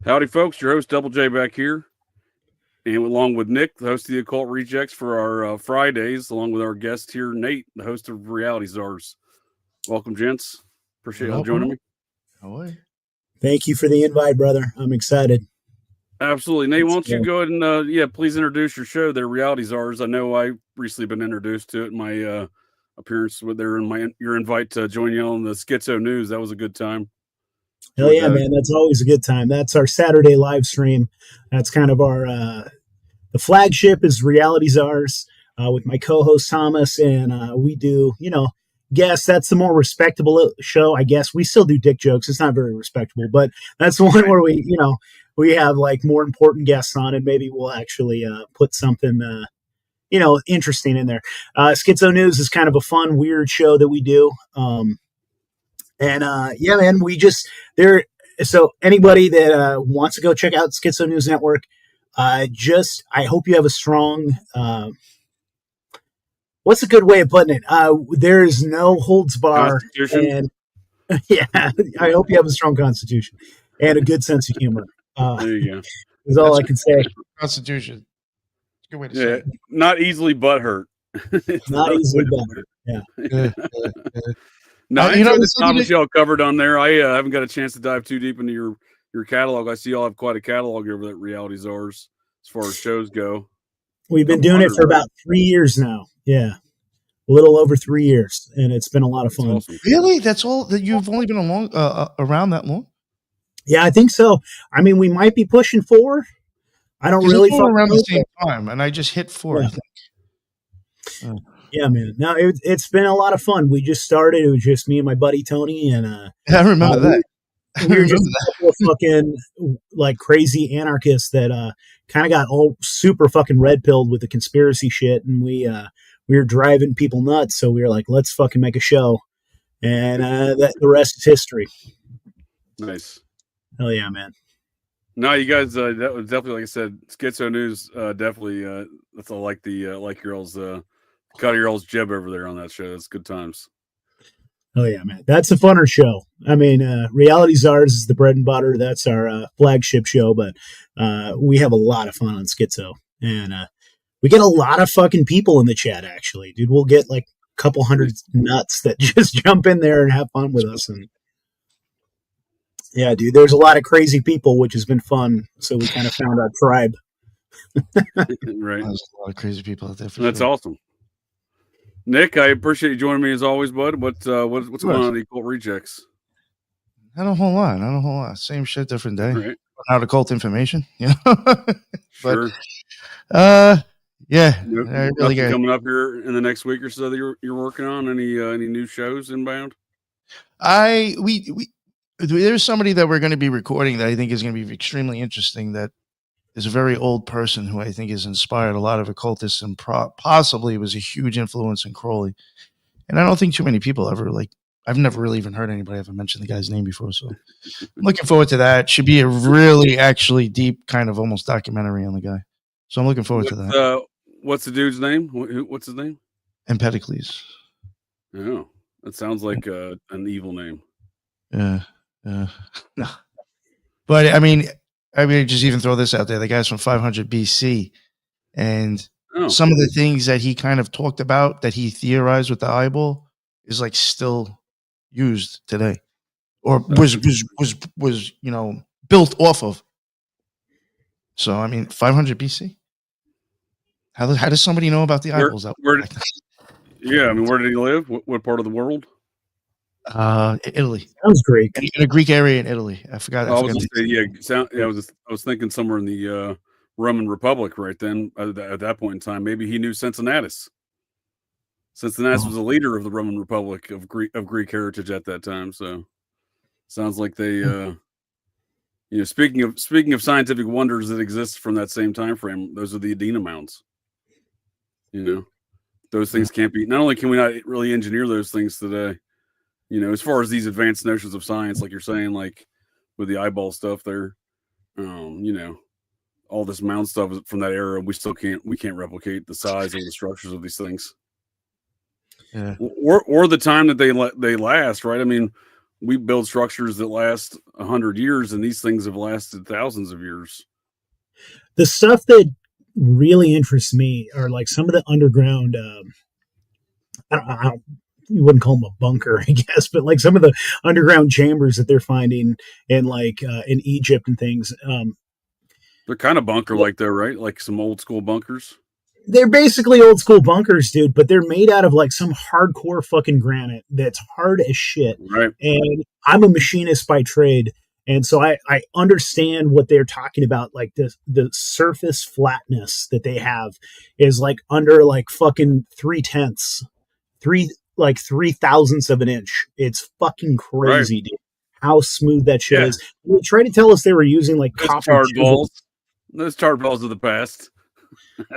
Howdy, folks. Your host, Double J, back here. And along with Nick, the host of the Occult Rejects for our Fridaze, along with our guest here, Nate, the host of Reality Czars. Welcome, gents. Appreciate y'all joining me. How are you? Thank you for the invite, brother. I'm excited. Absolutely. Nate, why don't you go ahead and, please introduce your show there, Reality Czars. I know I recently been introduced to it in my appearance with your invite to join you on the Schizo News. That was a good time. Hell yeah, man. That's always a good time. That's our Saturday live stream. That's kind of our, the flagship is Reality Czars with my co-host Thomas. And we do, guess that's the more respectable show, I guess. We still do dick jokes. It's not very respectable, but that's the one where we have like more important guests on and maybe we'll actually put something, interesting in there. Schizo News is kind of a fun, weird show that we do. Yeah, man, so anybody that wants to go check out Schizo News Network, I hope you have a strong, what's a good way of putting it? There's no holds bar. And yeah, I hope you have a strong constitution and a good sense of humor. There you go. Is all I can say. Constitution. Good way to say it. Not easily butthurt. Not easily butthurt. Yeah. No, this topic y'all covered on there. I haven't got a chance to dive too deep into your catalog. I see y'all have quite a catalog over at Reality Czars as far as shows go. We've been doing it for about 3 years now. Yeah. A little over 3 years. And it's been a lot of fun. Awesome. Really? That's all that you've only been around that long? Yeah, I think so. I mean, we might be pushing 4. I don't really around the same time, and I just hit 4. Yeah. I think. Yeah, man. No, it's been a lot of fun. We just started. It was just me and my buddy Tony, and I remember that. We were just a couple of fucking like crazy anarchists that kind of got all super fucking red pilled with the conspiracy shit, and we were driving people nuts. So we were like, let's fucking make a show, and the rest is history. Nice. Hell yeah, man. No, you guys, that was definitely, like I said, Schizo News, definitely, that's all like your all's, cut your all's jib over there on that show. That's good times. Oh yeah, man. That's a funner show. I mean, Reality Czars is the bread and butter. That's our flagship show, but we have a lot of fun on Schizo. And we get a lot of fucking people in the chat, actually. Dude, we'll get like a couple hundred nuts that just jump in there and have fun with us. And yeah, dude, there's a lot of crazy people, which has been fun. So we kind of found our tribe. Right. There's a lot of crazy people out there. That's awesome. Nick, I appreciate you joining me as always, bud. What's going on at the Occult Rejects? Not a whole lot. Same shit, different day. Right. Out occult information, Sure. But yeah, really coming up here in the next week or so that you're working on any new shows inbound? There's somebody that we're going to be recording that I think is going to be extremely interesting. That is a very old person who I think has inspired a lot of occultists and possibly was a huge influence in Crowley. And I don't think too many people ever I've never really even heard anybody ever mention the guy's name before. So I'm looking forward to that. Should be a really actually deep kind of almost documentary on the guy. So I'm looking forward to that. What's the dude's name? What's his name? Imp Pedicles. Oh, that sounds like an evil name. Yeah. No. But I mean, just even throw this out there. The guy's from 500 BC. And some of the things that he kind of talked about that he theorized with the eyeball is like still used today, or was built off of. So I mean, 500 BC. How does somebody know about the eyeballs? Yeah, I mean, where did he live? What part of the world? Italy. Sounds Greek. In a Greek area in Italy. I forgot. I was thinking somewhere in the Roman Republic right then. At that point in time, maybe he knew Cincinnatus. Cincinnatus was a leader of the Roman Republic of Greek heritage at that time. So, sounds like they, speaking of scientific wonders that exist from that same time frame, those are the Edina mounds. Those things can't be. Not only can we not really engineer those things today, as far as these advanced notions of science, like you're saying, like with the eyeball stuff there, all this mound stuff from that era, we can't replicate the size and the structures of these things. Yeah. Or the time that they last, right? I mean, we build structures that last 100 years, and these things have lasted thousands of years. The stuff that really interests me are like some of the underground. I don't, you wouldn't call them a bunker, I guess, but like some of the underground chambers that they're finding in like in Egypt and things. They're kind of bunker like though, right? Like some old school bunkers. They're basically old school bunkers, dude, but they're made out of like some hardcore fucking granite that's hard as shit. Right. And I'm a machinist by trade. And so I understand what they're talking about. Like the surface flatness that they have is like under like fucking 3/thousandths of an inch. It's fucking crazy, dude. How smooth that shit is. They tried to tell us they were using like copper balls. Those tarred balls of the past.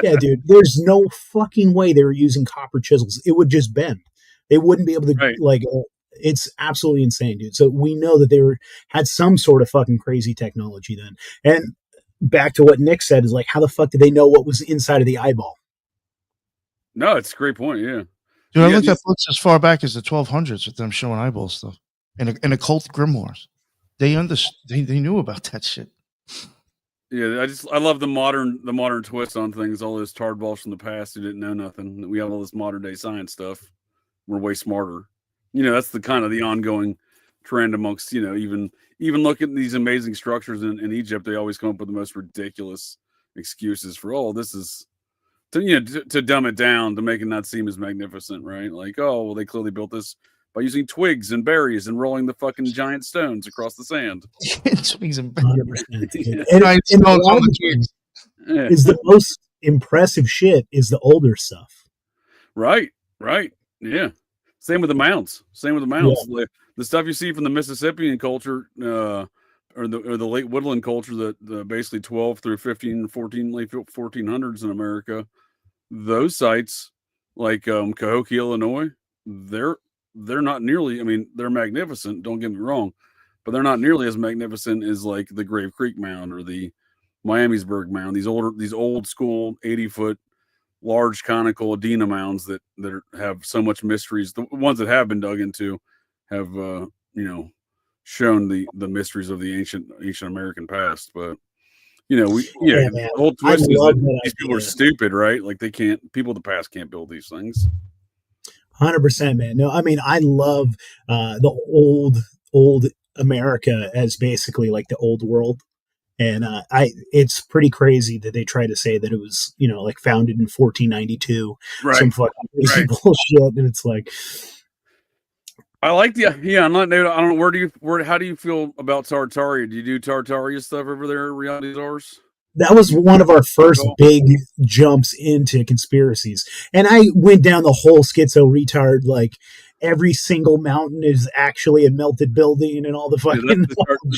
Yeah, dude. There's no fucking way they were using copper chisels. It would just bend. They wouldn't be able to it's absolutely insane, dude. So we know that they had some sort of fucking crazy technology then. And back to what Nick said is like, how the fuck did they know what was inside of the eyeball? No, it's a great point. Yeah. Dude, I looked at books as far back as the 1200s with them showing eyeball stuff and occult grimoires. They knew about that shit. Yeah, I love the modern twist on things. All those tarred balls from the past who didn't know nothing. We have all this modern day science stuff. We're way smarter. That's the kind of the ongoing trend amongst even look at these amazing structures in Egypt. They always come up with the most ridiculous excuses for this is to dumb it down, to make it not seem as magnificent, right? Like, they clearly built this by using twigs and berries and rolling the fucking giant stones across the sand. Twigs and berries. Is the most impressive shit is the older stuff. Right. Yeah. Same with the mounds. Yeah. The stuff you see from the Mississippian culture, or the late woodland culture, the basically 12 through 15, 14, late 1400s in America. Those sites, like Cahokia, Illinois, they're not nearly. I mean, they're magnificent. Don't get me wrong, but they're not nearly as magnificent as like the Grave Creek Mound or the Miamisburg Mound. These old school 80-foot large conical Adena mounds that have so much mysteries. The ones that have been dug into have shown the mysteries of the ancient American past. But the whole twist is that these people are stupid, right? Like people of the past can't build these things. 100%, man. No, I mean, I love the old America as basically like the old world. And it's pretty crazy that they try to say that it was, like founded in 1492, some fucking crazy bullshit. And it's like, I like I'm not. I don't know. How do you feel about Tartaria? Do you do Tartaria stuff over there? Reality Czars? That was one of our first big jumps into conspiracies, and I went down the whole schizo retard like. Every single mountain is actually a melted building and all the fucking... the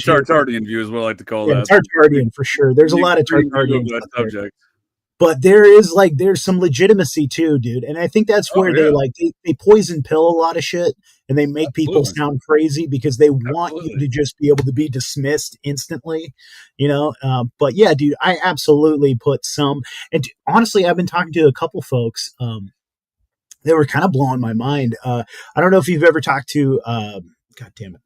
Tartarian view is what I like to call that. Tartarian, for sure. There's a lot of Tartarian subject. But there's some legitimacy too, dude. And I think that's where they poison pill a lot of shit and they make people sound crazy because they want you to just be able to be dismissed instantly, But yeah, dude, I absolutely put some... And honestly, I've been talking to a couple folks... they were kind of blowing my mind. I don't know if you've ever talked to, God damn it,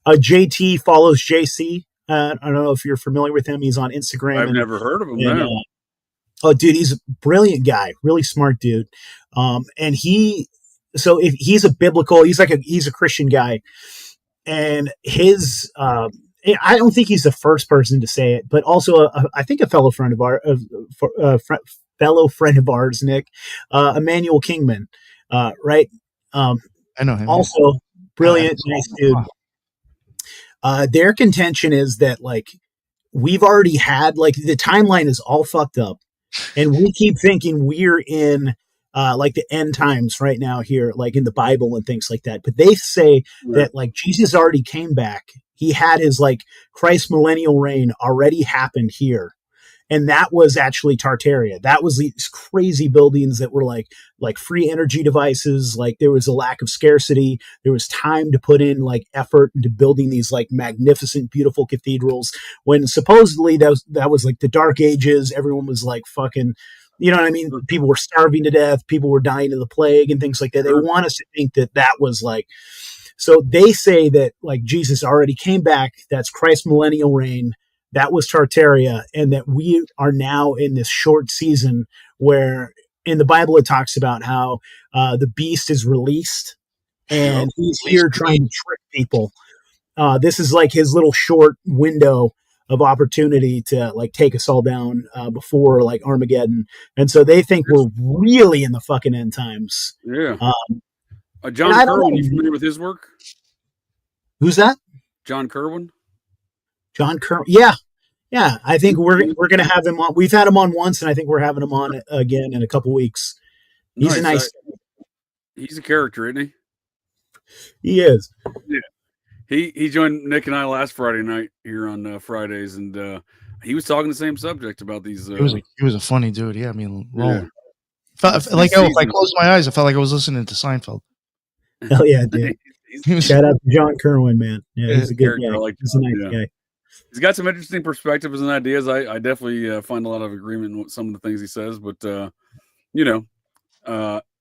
JT follows JC. I don't know if you're familiar with him. He's on Instagram. I've never heard of him. No. Dude, he's a brilliant guy, really smart dude. And he's a Christian guy, and his, I don't think he's the first person to say it, but also I think a fellow friend of ours, Nick, Emmanuel Kingman, right? I know him. Also, brilliant, nice dude. Their contention is that like we've already had like the timeline is all fucked up, and we keep thinking we're in like the end times right now here, like in the Bible and things like that. But they say that like Jesus already came back. He had his like Christ millennial reign already happened here. And that was actually Tartaria. That was these crazy buildings that were like free energy devices. Like there was a lack of scarcity. There was time to put in like effort into building these like magnificent, beautiful cathedrals. When supposedly that was like the Dark Ages. Everyone was like fucking, you know what I mean? People were starving to death. People were dying of the plague and things like that. They want us to think that was like So they say that like Jesus already came back. That's Christ's millennial reign. That was Tartaria, and that we are now in this short season where in the Bible it talks about how the beast is released and he's here trying to trick people. This is like his little short window of opportunity to like take us all down before like Armageddon. And so they think we're really in the fucking end times. Yeah. John Kerwin, you familiar with his work? Who's that? John Kerwin. John Kerwin. Yeah. Yeah. I think we're going to have him on. We've had him on once, and I think we're having him on again in a couple weeks. He's nice. He's a character, isn't he? He is. Yeah. He joined Nick and I last Friday night here on Fridaze, and he was talking the same subject about these. He was a funny dude. Yeah, I mean, yeah. Like if I closed my eyes, I felt like I was listening to Seinfeld. Hell yeah, dude! Shout out to John Kerwin, man. Yeah, he's a good guy. He's a nice guy. He's got some interesting perspectives and ideas. I definitely find a lot of agreement with some of the things he says, but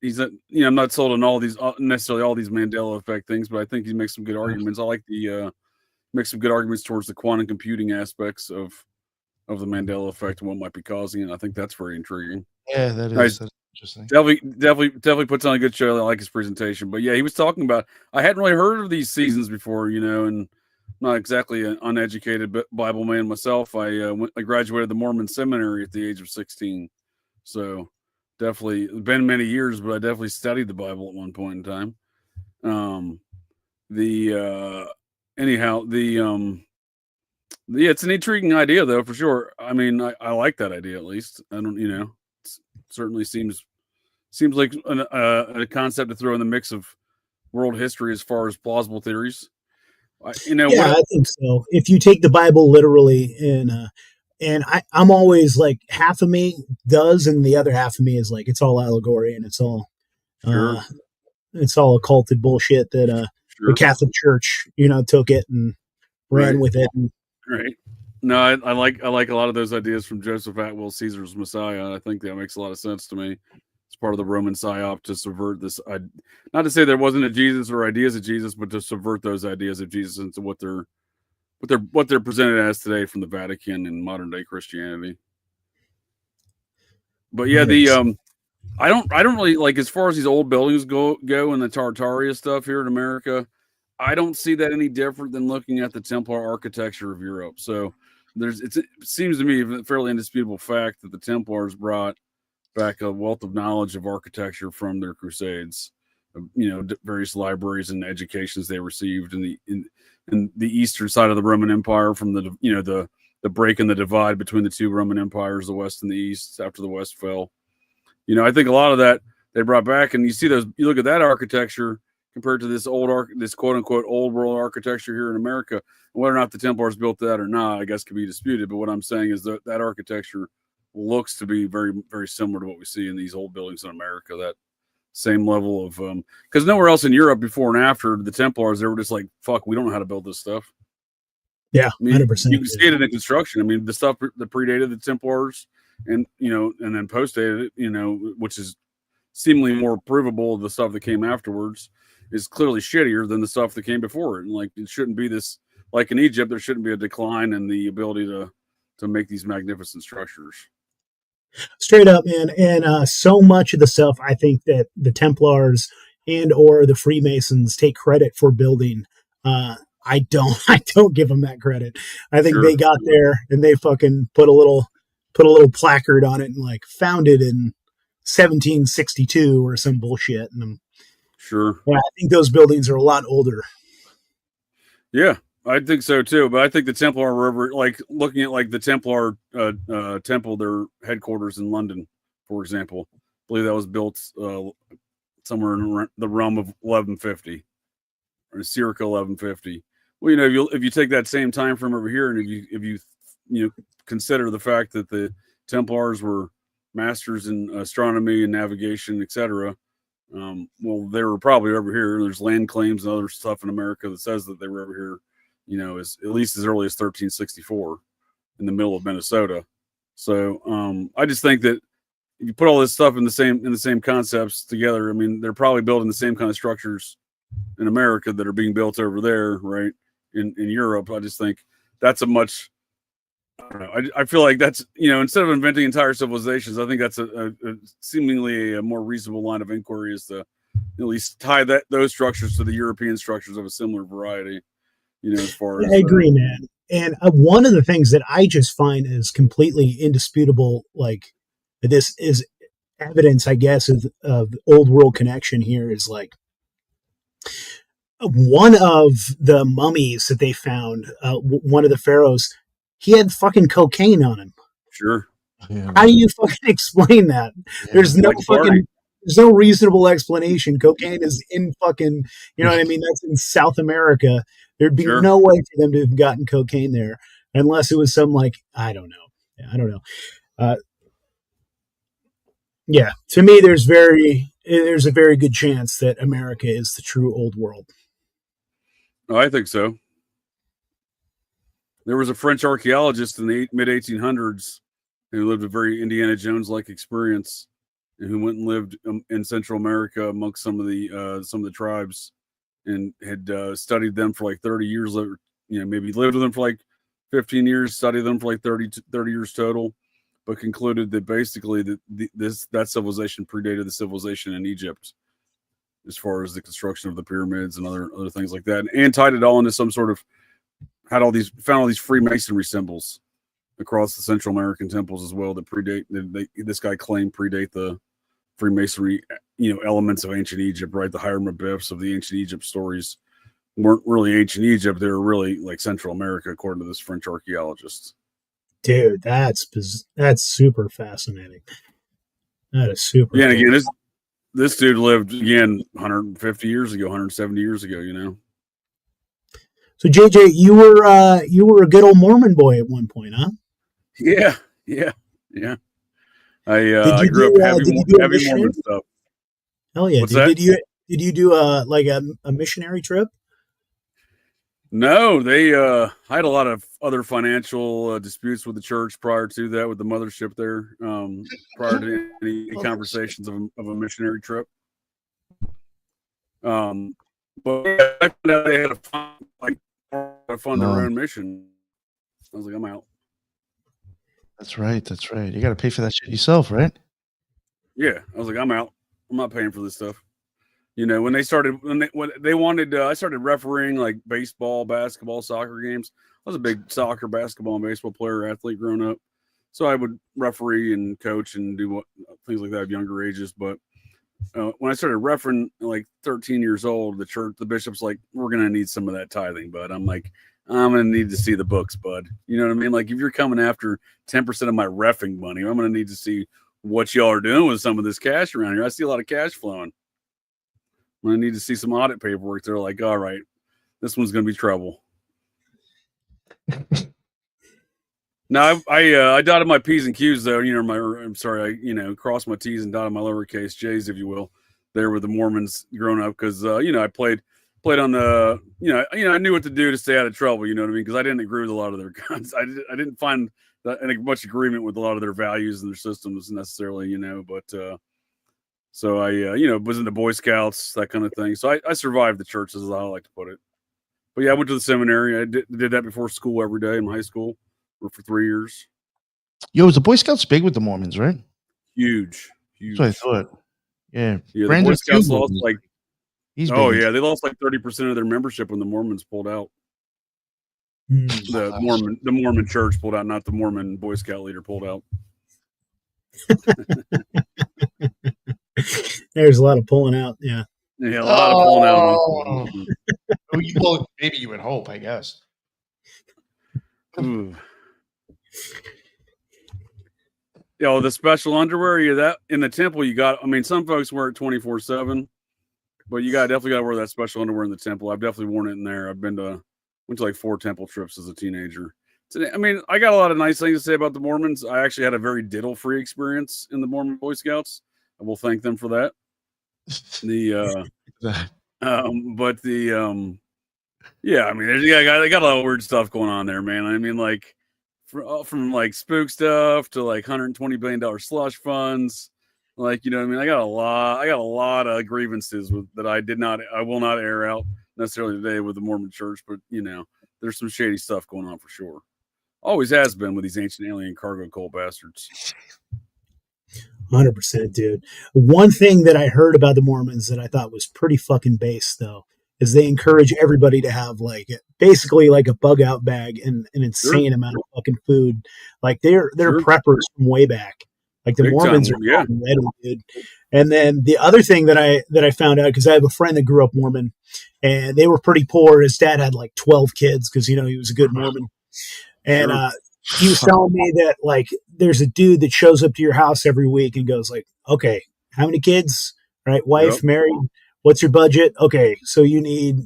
he's I'm not sold on all these necessarily all these Mandela effect things, but I think he makes some good arguments. I like the makes some good arguments towards the quantum computing aspects of the Mandela effect and what might be causing it. I think that's very intriguing. Yeah, that is. That's interesting. Definitely puts on a good show. I like his presentation, but yeah, he was talking about. I hadn't really heard of these seasons before, and I'm not exactly an uneducated Bible man myself. I graduated the Mormon seminary at the age of 16, so. Definitely been many years, but I definitely studied the Bible at one point in time. It's an intriguing idea though, for sure. I mean, I like that idea at least. I don't, it certainly seems like a concept to throw in the mix of world history as far as plausible theories. I think so. If you take the Bible literally and I'm always like half of me does, and the other half of me is like it's all allegory and it's all occulted bullshit that the Catholic Church took it and ran with it. Right. No, I like a lot of those ideas from Joseph Atwill, Caesar's Messiah. I think that makes a lot of sense to me. It's part of the Roman psyop to subvert this. Not to say there wasn't a Jesus or ideas of Jesus, but to subvert those ideas of Jesus into what they're presented as today from the Vatican and modern day Christianity. But yeah, I don't really like, as far as these old buildings go and the Tartaria stuff here in America, I don't see that any different than looking at the Templar architecture of Europe. So it seems to me a fairly indisputable fact that the Templars brought back a wealth of knowledge of architecture from their crusades, various libraries and educations they received in the eastern side of the Roman Empire, from the break and the divide between the two Roman empires, the West and the East, after the West fell. I think a lot of that they brought back, and you look at that architecture compared to this this quote unquote old world architecture here in America. And whether or not the Templars built that or not, I guess could be disputed. But what I'm saying is that architecture looks to be very, very similar to what we see in these old buildings in America. That same level of because nowhere else in Europe before and after the Templars, they were just like, fuck, we don't know how to build this stuff. Yeah, 100%. You can see it in the construction. I mean, the stuff that predated the Templars and then postdated it, which is seemingly more provable. The stuff that came afterwards is clearly shittier than the stuff that came before it. And like, it shouldn't be this, like in Egypt, there shouldn't be a decline in the ability to make these magnificent structures. Straight up, man. And so much of the stuff I think that the Templars and or the Freemasons take credit for building. I don't give them that credit. I think they got there and they fucking put a little placard on it and like founded in 1762 or some bullshit. And I think those buildings are a lot older. Yeah, I think so too. But I think the Templar were over, like looking at like the Templar temple, their headquarters in London, for example. I believe that was built somewhere in the realm of 1150 or circa 1150. Well, if you take that same time frame over here, and if you consider the fact that the Templars were masters in astronomy and navigation, etc. Well, they were probably over here. There's land claims and other stuff in America that says that they were over here, as at least as early as 1364 in the middle of Minnesota. So I just think that if you put all this stuff in the same concepts together, I mean, they're probably building the same kind of structures in America that are being built over there, right? In Europe, I just think that's a much. I don't know. I feel like that's, instead of inventing entire civilizations, I think that's a seemingly a more reasonable line of inquiry, is to at least tie those structures to the European structures of a similar variety. As far as I agree, man. And one of the things that I just find is completely indisputable, like this is evidence, I guess, of old world connection here, is like one of the mummies that they found, one of the pharaohs, he had fucking cocaine on him. Sure. Yeah, how do you fucking explain that? Yeah. There's no reasonable explanation. Cocaine is in fucking, you know what I mean? That's in South America. There'd be no way for them to have gotten cocaine there unless it was some, like, I don't know. Yeah, to me, there's a very good chance that America is the true old world. Oh, I think so. There was a French archaeologist in the mid-1800s who lived a very Indiana Jones-like experience, and who went and lived in Central America amongst some of the tribes, and had studied them for like 30 years. Maybe lived with them for like 15 years, studied them for like 30 years total, but concluded that basically that civilization predated the civilization in Egypt, as far as the construction of the pyramids and other things like that, and tied it all into some sort of, found all these Freemasonry symbols across the Central American temples as well that predate. This guy claimed predate the Freemasonry, elements of ancient Egypt, right? The hieroglyphs of the ancient Egypt stories weren't really ancient Egypt; they were really like Central America, according to this French archaeologist. Dude, that's super fascinating. That is super. Yeah, and again, this dude lived 150 years ago, 170 years ago. So JJ, you were a good old Mormon boy at one point, huh? Yeah. I grew up heavy Mormon stuff. Hell yeah! Did you do a missionary trip? No, I had a lot of other financial disputes with the church prior to that, with the mothership there, prior to any conversations of a missionary trip. But I found out they had to fund their own mission. I was like, I'm out. That's right. You got to pay for that shit yourself, right? Yeah, I was like, I'm out. I'm not paying for this stuff. When they wanted, I started refereeing like baseball, basketball, soccer games. I was a big soccer, basketball, and baseball player, athlete growing up. So I would referee and coach and do things like that at younger ages. But when I started refereeing, like 13 years old, the bishop's like, we're going to need some of that tithing, bud. I'm like, I'm going to need to see the books, bud. You know what I mean? Like, if you're coming after 10% of my reffing money, I'm going to need to see what y'all are doing with some of this cash around here. I see a lot of cash flowing. I need to see some audit paperwork. They're like, all right, this one's going to be trouble. Now, I dotted my P's and Q's though. I crossed my T's and dotted my lowercase J's, if you will, there with the Mormons growing up, because I played on the I knew what to do to stay out of trouble. You know what I mean? Because I didn't agree with a lot of their guns. I didn't find much agreement with a lot of their values and their systems necessarily. But so I was in the Boy Scouts, that kind of thing. So I survived the churches, as I like to put it. But yeah, I went to the seminary. I did that before school every day in high school for 3 years. Yo, was the Boy Scouts big with the Mormons, right? Huge. That's what I thought. Yeah. The Boy Scouts lost like, they lost like 30% of their membership when the Mormons pulled out. The Mormon church pulled out, not the Mormon Boy Scout leader pulled out. There's a lot of pulling out. Yeah. Yeah, a lot of pulling out. Well, maybe you would hope, I guess. The special underwear, that in the temple, you got, some folks wear it 24/7, but you definitely got to wear that special underwear in the temple. I've definitely worn it in there. I've went to like 4 temple trips as a teenager. I got a lot of nice things to say about the Mormons. I actually had a very diddle-free experience in the Mormon Boy Scouts. I will thank them for that. They got a lot of weird stuff going on there, man. From like spook stuff to like $120 billion slush funds Like, you know what I mean? I got a lot of grievances that I will not air out necessarily today with the Mormon church, but you know, there's some shady stuff going on for sure. Always has been with these ancient alien cargo cult bastards. 100%, dude. One thing that I heard about the Mormons that I thought was pretty fucking base, though, is they encourage everybody to have like basically like a bug out bag and an insane amount of fucking food. Like they're preppers from way back. Like the Big Mormons time, are ready, dude. And then the other thing that I found out, because I have a friend that grew up Mormon, and they were pretty poor. His dad had like 12 kids because you know he was a good Mormon, and he was telling me that like there's a dude that shows up to your house every week and goes like, okay, how many kids? Right, wife, married. What's your budget? Okay, so you need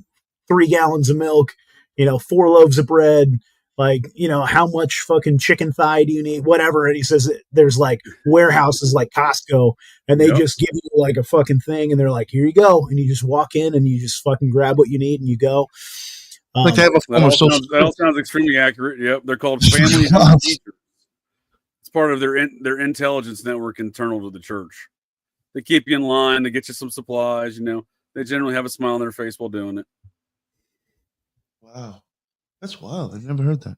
3 gallons of milk, 4 loaves of bread. Like, how much fucking chicken thigh do you need? Whatever. And he says there's like warehouses like Costco, and they just give you like a fucking thing, and they're like, here you go. And you just walk in and you just fucking grab what you need and you go. Like they have a form of social. That all sounds extremely accurate. Yep. They're called family home teachers. It's part of their intelligence network internal to the church. They keep you in line. They get you some supplies, They generally have a smile on their face while doing it. Wow. That's wild. I've never heard that.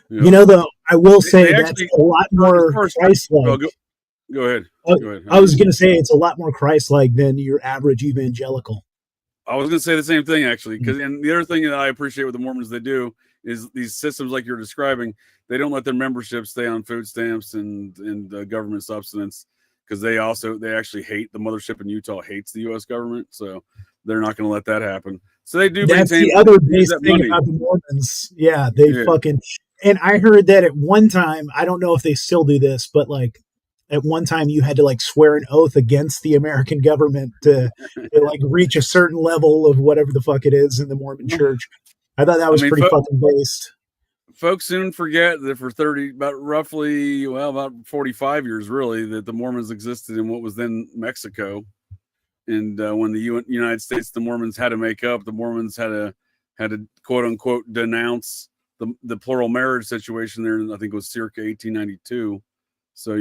Yep. Though, I will say that's a lot more Christ-like. Go ahead. I was going to say it's a lot more Christ-like than your average evangelical. I was going to say the same thing, actually. And the other thing that I appreciate with the Mormons they do is these systems like you're describing, they don't let their membership stay on food stamps and government subsistence, because they actually hate the mothership in Utah hates the U.S. government. So they're not going to let that happen. So they do. That's the other base thing about the Mormons. Yeah, they fucking. And I heard that at one time, I don't know if they still do this, but like at one time you had to like swear an oath against the American government to like reach a certain level of whatever the fuck it is in the Mormon church. I thought that was pretty fucking based. Folks soon forget that for about 45 years, really, that the Mormons existed in what was then Mexico. And when the United States, the Mormons had to make up. The Mormons had to quote unquote denounce the plural marriage situation there. I think it was circa 1892. So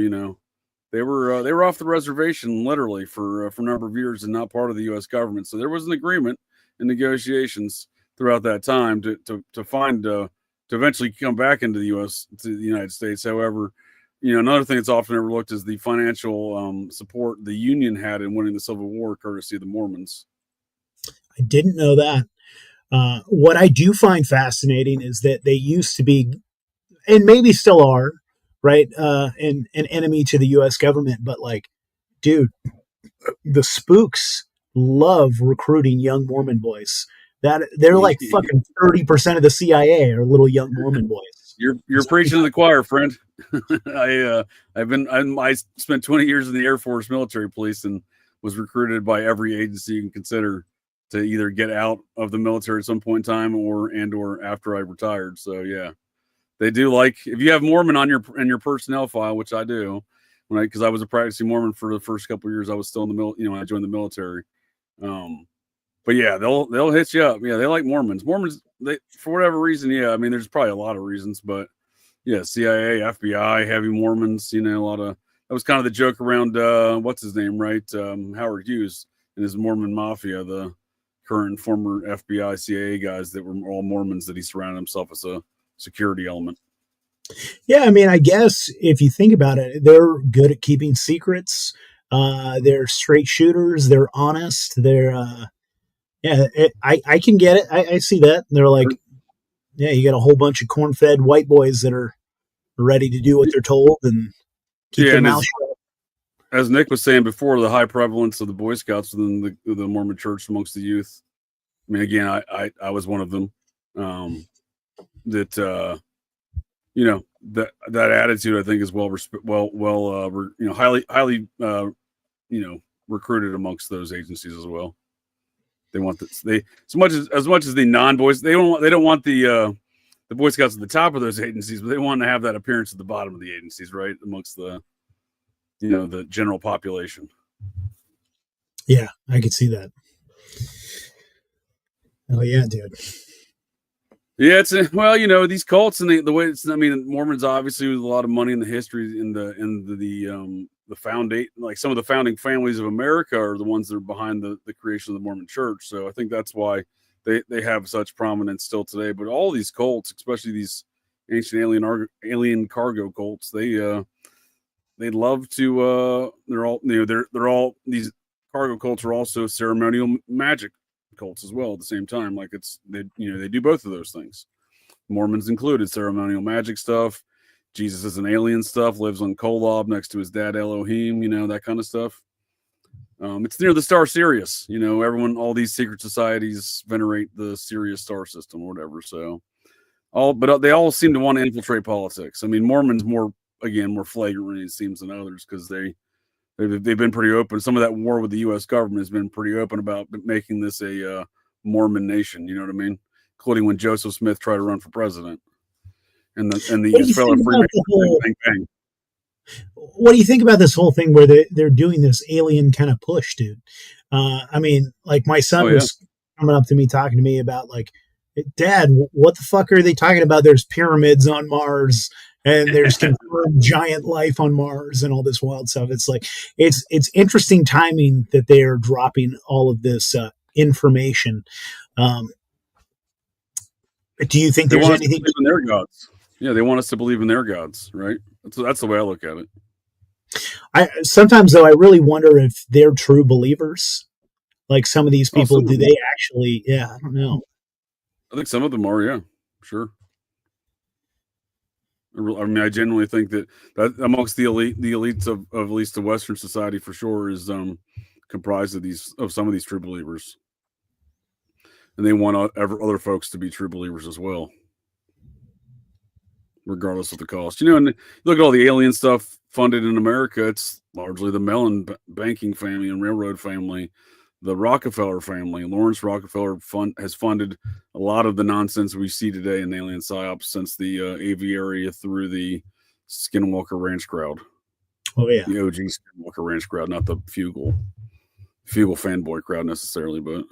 they were off the reservation literally for a number of years and not part of the U.S. government. So there was an agreement and negotiations throughout that time to find to eventually come back into the United States. However, another thing that's often overlooked is the financial support the Union had in winning the Civil War, courtesy of the Mormons. I didn't know that. What I do find fascinating is that they used to be, and maybe still are, right, an enemy to the U.S. government. But like, dude, the spooks love recruiting young Mormon boys. That they're like fucking 30% of the CIA are little young Mormon boys. You're preaching to the choir, friend. I spent 20 years in the Air Force military police and was recruited by every agency you can consider to either get out of the military at some point in time or after I retired. So yeah, they do like, if you have Mormon in your personnel file, which I do, because I was a practicing Mormon for the first couple of years, I was still in the military, when I joined the military. But yeah, they'll hit you up. Yeah, they like Mormons. Mormons, they, for whatever reason, yeah. I mean, there's probably a lot of reasons, but yeah, CIA, FBI, heavy Mormons. A lot of that was kind of the joke around what's his name, right? Howard Hughes and his Mormon Mafia, the current and former FBI, CIA guys that were all Mormons that he surrounded himself as a security element. Yeah, I mean, I guess if you think about it, they're good at keeping secrets. They're straight shooters. They're honest. They're I can get it. I see that. They're like, yeah, you got a whole bunch of corn-fed white boys that are ready to do what they're told and keep their mouth shut. As Nick was saying before, the high prevalence of the Boy Scouts within the Mormon Church amongst the youth. I mean, again, I was one of them. That attitude, I think, is highly recruited amongst those agencies as well. They want this. As much as the non-boys, they don't want the Boy Scouts at the top of those agencies, but they want to have that appearance at the bottom of the agencies, right, amongst the the general population. Yeah, I could see that. Oh yeah, dude. Yeah, these cults and the way it's. I mean, Mormons obviously with a lot of money in the history in the like some of the founding families of America are the ones that are behind the creation of the Mormon Church. So I think that's why they have such prominence still today. But all these cults, especially these ancient alien cargo cults, they love to they're all these cargo cults are also ceremonial magic cults as well at the same time. Like they do both of those things. Mormons included ceremonial magic stuff. Jesus is an alien stuff, lives on Kolob next to his dad Elohim, that kind of stuff. It's near the star Sirius. All these secret societies venerate the Sirius star system or whatever. So but they all seem to want to infiltrate politics. I mean, Mormons more flagrantly it seems than others, because they've been pretty open. Some of that war with the U.S. government has been pretty open about making this a Mormon nation. You know what I mean? Including when Joseph Smith tried to run for president, and the fellow Freemasons bang bang. What do you think about this whole thing where they're doing this alien kind of push, dude? I mean, like my son was coming up to me talking to me about like, Dad, what the fuck are they talking about? There's pyramids on Mars and there's confirmed giant life on Mars and all this wild stuff. It's like, it's interesting timing that they are dropping all of this information. Do you think there's anything in their gods? Yeah, they want us to believe in their gods, right? That's the way I look at it. Sometimes though, I really wonder if they're true believers. Like some of these people, do they actually? Yeah, I don't know. I think some of them are, yeah, sure. I mean, I genuinely think that amongst the elites of at least the Western society for sure is comprised of some of these true believers, and they want other folks to be true believers as well, regardless of the cost. And look at all the alien stuff funded in America. It's largely the Mellon banking family and railroad family. The Rockefeller family, Lawrence Rockefeller has funded a lot of the nonsense we see today in alien psyops since the aviary through the Skinwalker Ranch crowd. Oh yeah, the OG Skinwalker Ranch crowd, not the Fugle fanboy crowd necessarily, but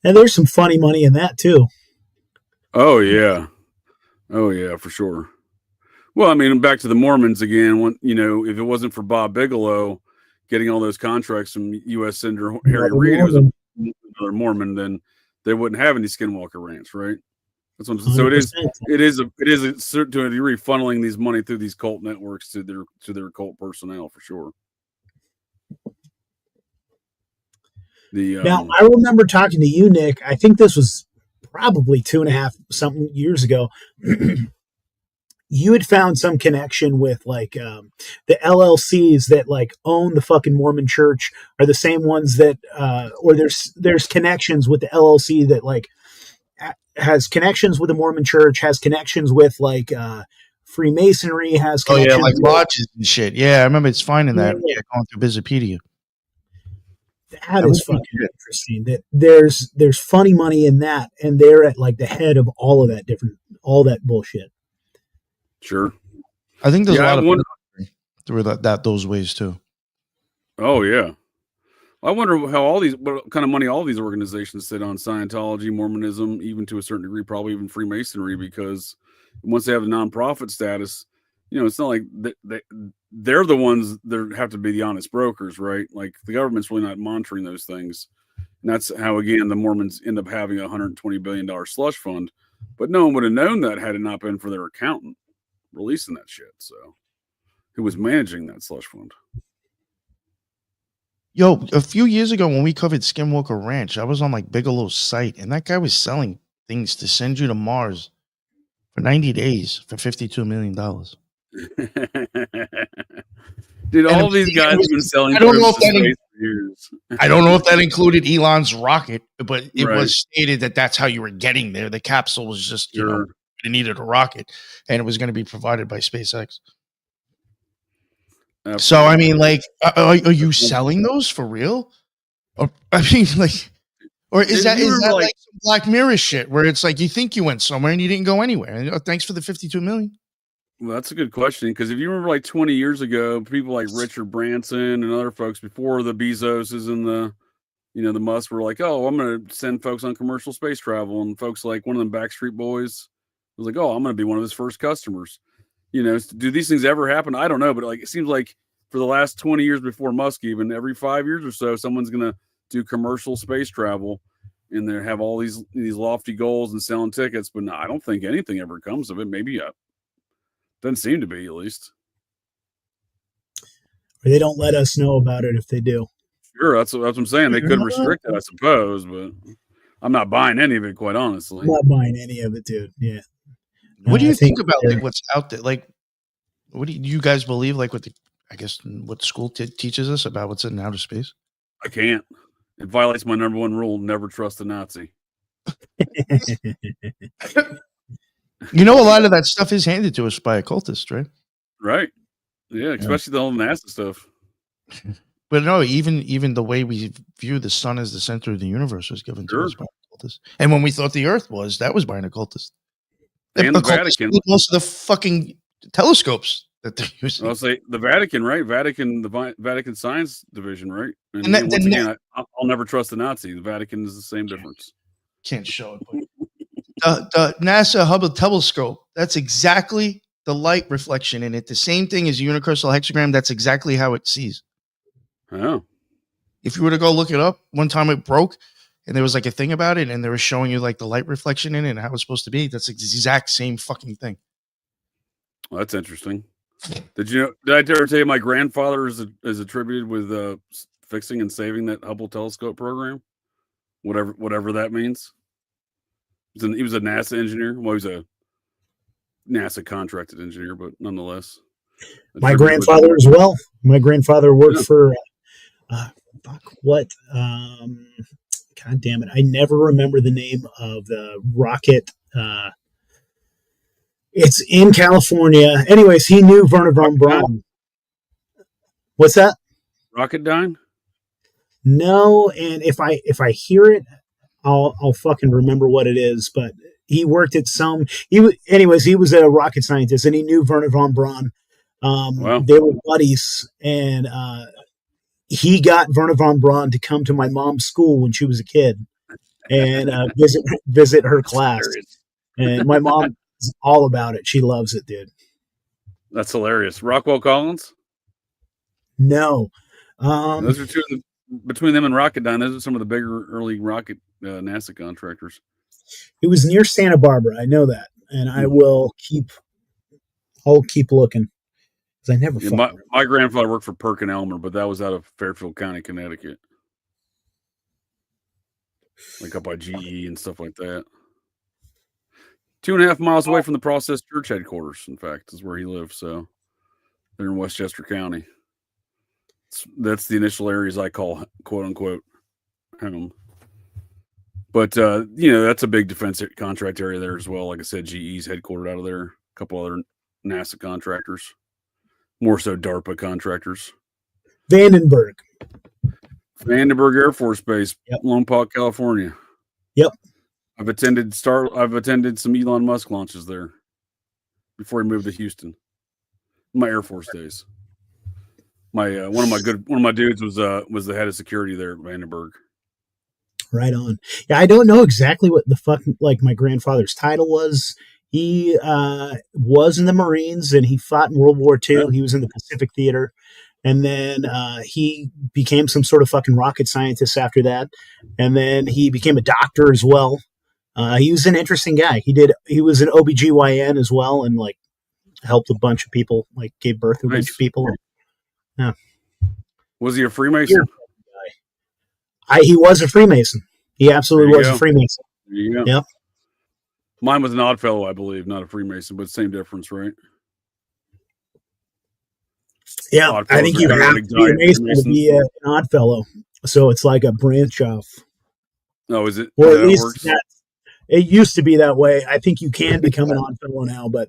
and there's some funny money in that too. Oh yeah, for sure. Well, I mean, back to the Mormons again. If it wasn't for Bob Bigelow getting all those contracts from U.S. Senator Harry Reid, who's another Mormon, then they wouldn't have any Skinwalker Ranch, right? That's what I'm saying. So it is to a degree funneling these money through these cult networks to their cult personnel for sure. Now I remember talking to you, Nick. I think this was probably 2.5 something years ago. You had found some connection with like the LLCs that like own the fucking Mormon Church are the same ones that, or there's connections with the LLC that like has connections with the Mormon Church, has connections with like Freemasonry, has connections like lodges and shit. Yeah, I remember it's finding that going through Wikipedia. That is fucking interesting. That there's funny money in that, and they're at like the head of all that bullshit. Sure. I think there's a lot of through those ways too. Oh yeah. I wonder what kind of money all these organizations sit on: Scientology, Mormonism, even to a certain degree, probably even Freemasonry, because once they have the nonprofit status, it's not like they're the ones that have to be the honest brokers, right? Like the government's really not monitoring those things. And that's how, again, the Mormons end up having a $120 billion slush fund. But no one would have known that had it not been for their accountant releasing that shit. So who was managing that slush fund? Yo, a few years ago when we covered Skinwalker Ranch, I was on like Bigelow's site, and that guy was selling things to send you to Mars for 90 days for $52 million. Dude, all these guys have been selling. I don't know if that included Elon's rocket, but it was stated that that's how you were getting there. The capsule was just, it needed a rocket, and it was going to be provided by SpaceX. Absolutely. So, I mean, like, are you selling those for real? Or, I mean, like, or is that like some Black Mirror shit where it's like you think you went somewhere and you didn't go anywhere? And, thanks for the $52 million. Well, that's a good question, because if you remember, like 20 years ago, people like Richard Branson and other folks before the Bezoses and the Musk were like, "Oh, I'm going to send folks on commercial space travel," and folks like one of them Backstreet Boys was like, "Oh, I'm going to be one of his first customers." Do these things ever happen? I don't know, but like it seems like for the last 20 years before Musk, even every 5 years or so, someone's going to do commercial space travel, and they have all these lofty goals and selling tickets. But no, I don't think anything ever comes of it. Maybe doesn't seem to be, at least. Or they don't let us know about it if they do. Sure, that's what I'm saying. They could restrict it, I suppose, but I'm not buying any of it, quite honestly. I'm not buying any of it, dude. Yeah. What do you think about like what's out there? Like, what do you guys believe? Like, what school teaches us about what's in outer space? I can't. It violates my number one rule: never trust a Nazi. You know, a lot of that stuff is handed to us by occultists, right? Right. Yeah, especially the whole NASA stuff. But no, even the way we view the sun as the center of the universe was given to us by occultists. And when we thought the Earth was, that was by an occultist. And the Vatican. Most of the fucking telescopes that they're using. I'll say the Vatican, right? The Vatican Science Division, right? And once again, I'll never trust the Nazi. The Vatican is the same difference. Can't show it. But the NASA Hubble telescope, that's exactly the light reflection in it. The same thing as a unicrystal hexagram. That's exactly how it sees. Oh. If you were to go look it up, one time it broke and there was like a thing about it and they were showing you like the light reflection in it and how it's supposed to be. That's the exact same fucking thing. Well, that's interesting. Did I ever tell you my grandfather is attributed with fixing and saving that Hubble telescope program? Whatever that means. He was a NASA engineer. Well, he was a NASA contracted engineer, but nonetheless. My grandfather as well. My grandfather worked for what? God damn it! I never remember the name of the rocket. It's in California. Anyways, he knew Werner von Braun. What's that? Rocketdyne? No, and if I hear it, I'll fucking remember what it is. But he worked at he was a rocket scientist, and he knew Werner von Braun. Wow. They were buddies, and he got Werner von Braun to come to my mom's school when she was a kid and visit her class. And my mom is all about it. She loves it, dude. That's hilarious. Rockwell Collins? No. Those are between them and Rocketdyne, those are some of the bigger early rocket NASA contractors. It was near Santa Barbara. I know that. And I'll keep looking. I never. Yeah, my grandfather worked for Perkin Elmer, but that was out of Fairfield County, Connecticut, like up by GE and stuff like that. 2.5 miles away from the Process Church headquarters. In fact, is where he lived. So they're in Westchester County. That's the initial areas I call "quote unquote" home. But that's a big defense contract area there as well. Like I said, GE's headquartered out of there. A couple other NASA contractors. More so DARPA contractors. Vandenberg Air Force Base, yep. Lone Park, California. Yep. I've attended some Elon Musk launches there before he moved to Houston. My Air Force days. My one of my dudes was the head of security there at Vandenberg. Right on. Yeah, I don't know exactly what the fuck like my grandfather's title was. He was in the Marines and he fought in World War II. Yeah. He was in the Pacific Theater. And then he became some sort of fucking rocket scientist after that. And then he became a doctor as well. He was an interesting guy. He was an OBGYN as well and like helped a bunch of people, like gave birth to a bunch of people. Yeah. Was he a Freemason? He was a Freemason. He absolutely was a Freemason. Yep. Mine was an OddFellow, I believe, not a Freemason, but same difference, right? Yeah, I think you have to be a Mason to be an OddFellow. So it's like a branch off. Oh, is it? Well, at least it used to be that way. I think you can become an OddFellow now, but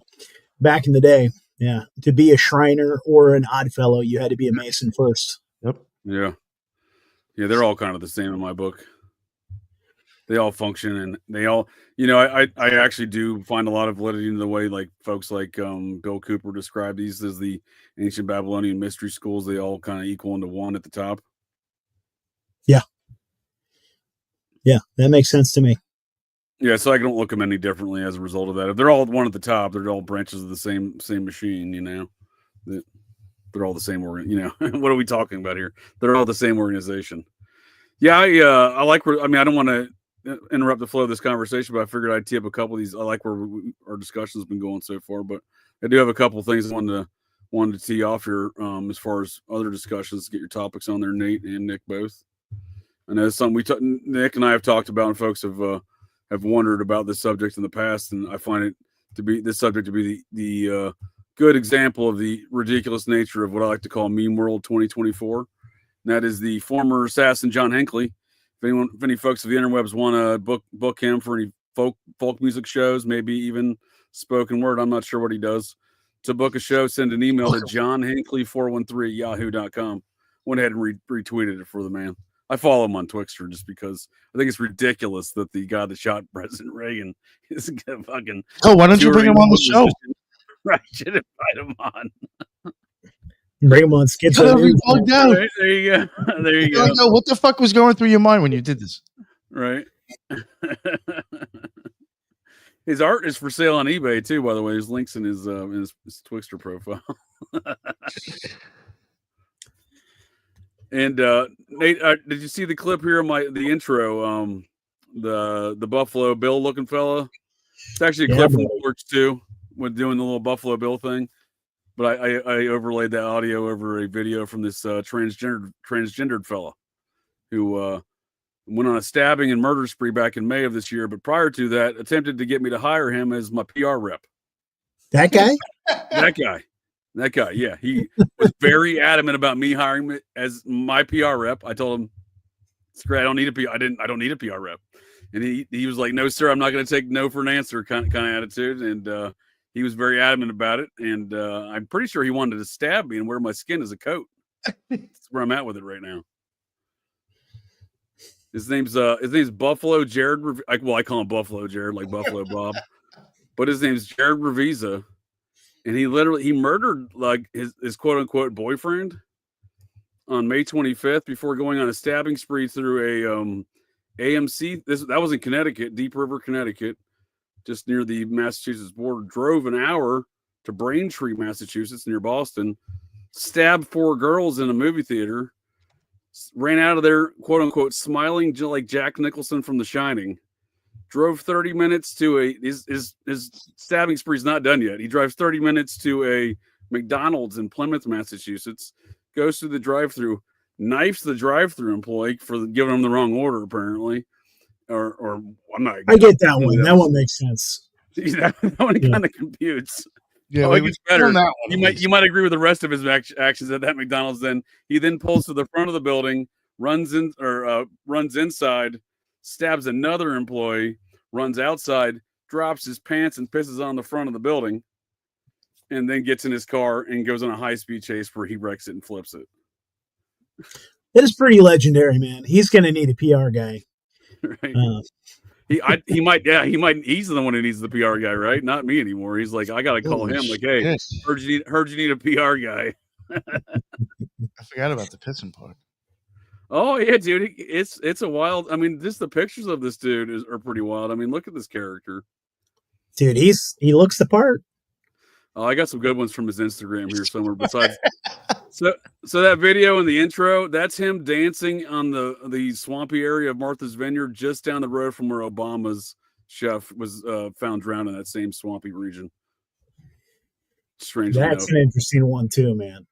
back in the day, yeah, to be a Shriner or an OddFellow, you had to be a Mason first. Yep. Yeah. Yeah, they're all kind of the same in my book. They all function and they all, I actually do find a lot of validity in the way like folks like Bill Cooper describe these as the ancient Babylonian mystery schools. They all kind of equal into one at the top. Yeah. Yeah, that makes sense to me. Yeah, so I don't look at them any differently as a result of that. If they're all one at the top, they're all branches of the same machine, They're all the same what are we talking about here? They're all the same organization. Yeah, I like where, I don't want to interrupt the flow of this conversation, but I figured I'd tee up a couple of these. I like where our discussion's been going so far, but I do have a couple of things I wanted to tee off here as far as other discussions. Get your topics on there, Nate and Nick both. I know it's something Nick and I have talked about, and folks have wondered about this subject in the past, and I find this subject to be the good example of the ridiculous nature of what I like to call meme world 2024. And that is the former assassin John Hinckley. If any folks of the interwebs want to book him for any folk music shows, maybe even spoken word, I'm not sure what he does. To book a show, send an email to johnhinckley413@yahoo.com. Went ahead and retweeted it for the man. I follow him on Twixter just because I think it's ridiculous that the guy that shot President Reagan is gonna fucking. Oh, why don't you bring him on the show? Right, should invite him on. Bring him on skits. Right, there you go. There you go. What the fuck was going through your mind when you did this? Right. His art is for sale on eBay too, by the way. There's links in his Twixter profile. And Nate, did you see the clip here of the intro? The Buffalo Bill looking fella. It's actually a clip from the Works too, with doing the little Buffalo Bill thing. But I overlaid that audio over a video from this transgendered fella who went on a stabbing and murder spree back in May of this year. But prior to that, attempted to get me to hire him as my PR rep. That guy? That guy, yeah. He was very adamant about me hiring him as my PR rep. I told him, it's great. I don't need a PR rep. And he was like, no, sir, I'm not going to take no for an answer kind of attitude. And he was very adamant about it. And I'm pretty sure he wanted to stab me and wear my skin as a coat. That's where I'm at with it right now. His name's Buffalo Jared. I call him Buffalo Jared, like Buffalo Bob. But his name's Jared Revisa. And he murdered like his quote unquote boyfriend on May 25th before going on a stabbing spree through a AMC. That was in Connecticut, Deep River, Connecticut, just near the Massachusetts border. Drove an hour to Braintree, Massachusetts, near Boston. Stabbed 4 girls in a movie theater. Ran out of there, quote unquote, smiling like Jack Nicholson from The Shining. Drove 30 minutes to his stabbing spree is not done yet. He drives 30 minutes to a McDonald's in Plymouth, Massachusetts, goes through the drive-thru, knifes the drive-thru employee for giving him the wrong order, apparently. Or I'm not. I get that one. That one makes sense. That one kind of computes. Yeah, it gets better. You might agree with the rest of his actions at that McDonald's. Then he pulls to the front of the building, runs inside. Stabs another employee, runs outside, drops his pants and pisses on the front of the building, and then gets in his car and goes on a high-speed chase where he wrecks it and flips it. It is pretty legendary, man. He's going to need a PR guy. Right. He might. He's the one who needs the PR guy, right? Not me anymore. He's like, I got to call him. Like, hey, heard you need a PR guy. I forgot about the pissing part. Oh yeah, dude, it's a wild. Just the pictures of this dude are pretty wild. Look at this character, dude. He looks the part. Oh, I got some good ones from his Instagram here somewhere. Besides, so that video in the intro, that's him dancing on the swampy area of Martha's Vineyard, just down the road from where Obama's chef was found drowned in that same swampy region. Strange. That's an interesting one too, man.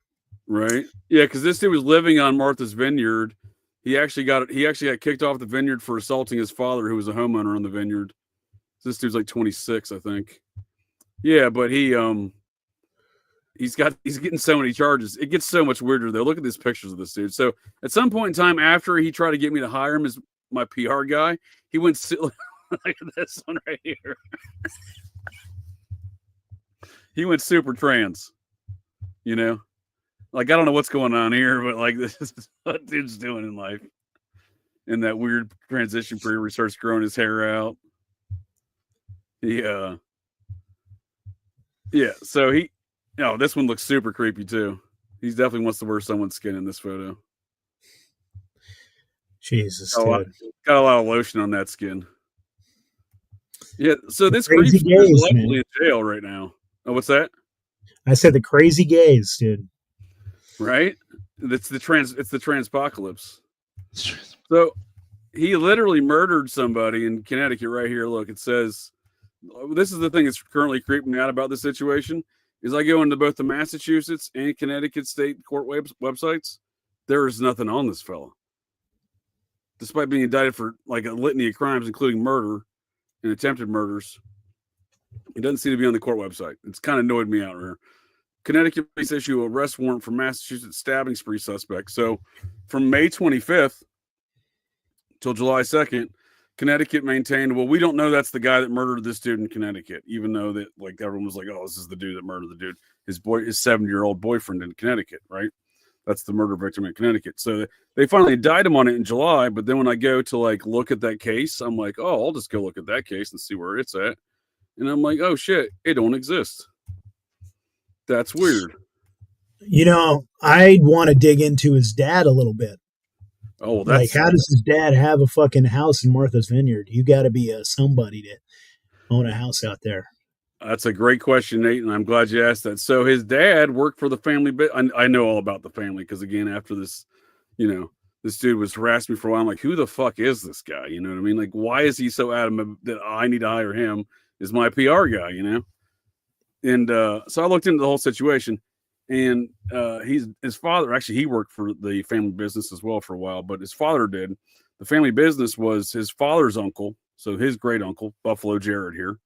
Right? Yeah, because this dude was living on Martha's Vineyard. He actually got kicked off the vineyard for assaulting his father, who was a homeowner on the vineyard. This dude's like 26, I think. Yeah, but he's getting so many charges. It gets so much weirder though. Look at these pictures of this dude. So at some point in time, after he tried to get me to hire him as my PR guy, he went look at this one right here. He went super trans. Like, I don't know what's going on here, but like, this is what dude's doing in life. In that weird transition period where he starts growing his hair out. Yeah. So this one looks super creepy too. He definitely wants to wear someone's skin in this photo. Jesus, got a lot of lotion on that skin. Yeah. So this crazy creep is man. in jail right now. Oh, what's that? I said the crazy gays, dude. Right? It's the transpocalypse. So he literally murdered somebody in Connecticut right here. Look, it says, this is the thing that's currently creeping me out about this situation, is I go into both the Massachusetts and Connecticut state court websites. There is nothing on this fella. Despite being indicted for like a litany of crimes, including murder and attempted murders, he doesn't seem to be on the court website. It's kind of annoyed me out here. Connecticut police issue an arrest warrant for Massachusetts stabbing spree suspect. So from May 25th till July 2nd, Connecticut maintained, well, we don't know that's the guy that murdered this dude in Connecticut, even though that like everyone was like, oh, this is the dude that murdered the dude, his 70-year-old boyfriend in Connecticut, right? That's the murder victim in Connecticut. So they finally indicted him on it in July, but then when I go to like look at that case, I'm like, oh, I'll just go look at that case and see where it's at. And I'm like, oh shit, it don't exist. That's weird. You know, I'd want to dig into his dad a little bit. Oh, well, that's like, how does his dad have a fucking house in Martha's Vineyard? You got to be somebody to own a house out there. That's a great question, Nate, and I'm glad you asked that. So his dad worked for the family. I know all about the family because, again, after this, this dude was harassing me for a while. I'm like, who the fuck is this guy? You know what I mean? Like, why is he so adamant that I need to hire him as my PR guy, And so I looked into the whole situation, and his father, actually, he worked for the family business as well for a while, but his father did. The family business was his father's uncle, so his great uncle, Buffalo Jared here.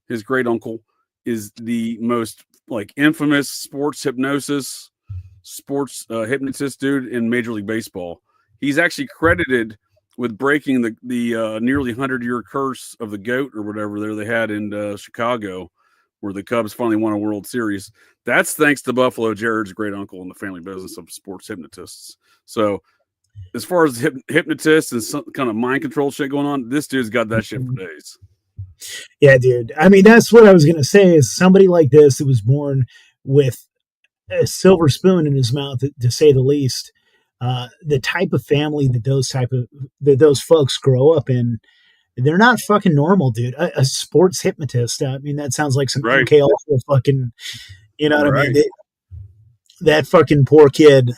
His great uncle is the most like infamous sports hypnotist dude in Major League Baseball. He's actually credited with breaking the nearly 100-year curse of the GOAT or whatever there they had in Chicago, where the Cubs finally won a World Series. That's thanks to Buffalo Jared's great uncle in the family business of sports hypnotists. So as far as hypnotists and some kind of mind control shit going on, this dude's got that shit for days. Yeah, dude. I mean, that's what I was going to say is somebody like this that was born with a silver spoon in his mouth, to say the least, the type of family that those folks grow up in, they're not fucking normal, dude. A sports hypnotist. I mean, that sounds like some right. MK Ultra fucking, you know what I mean? That fucking poor kid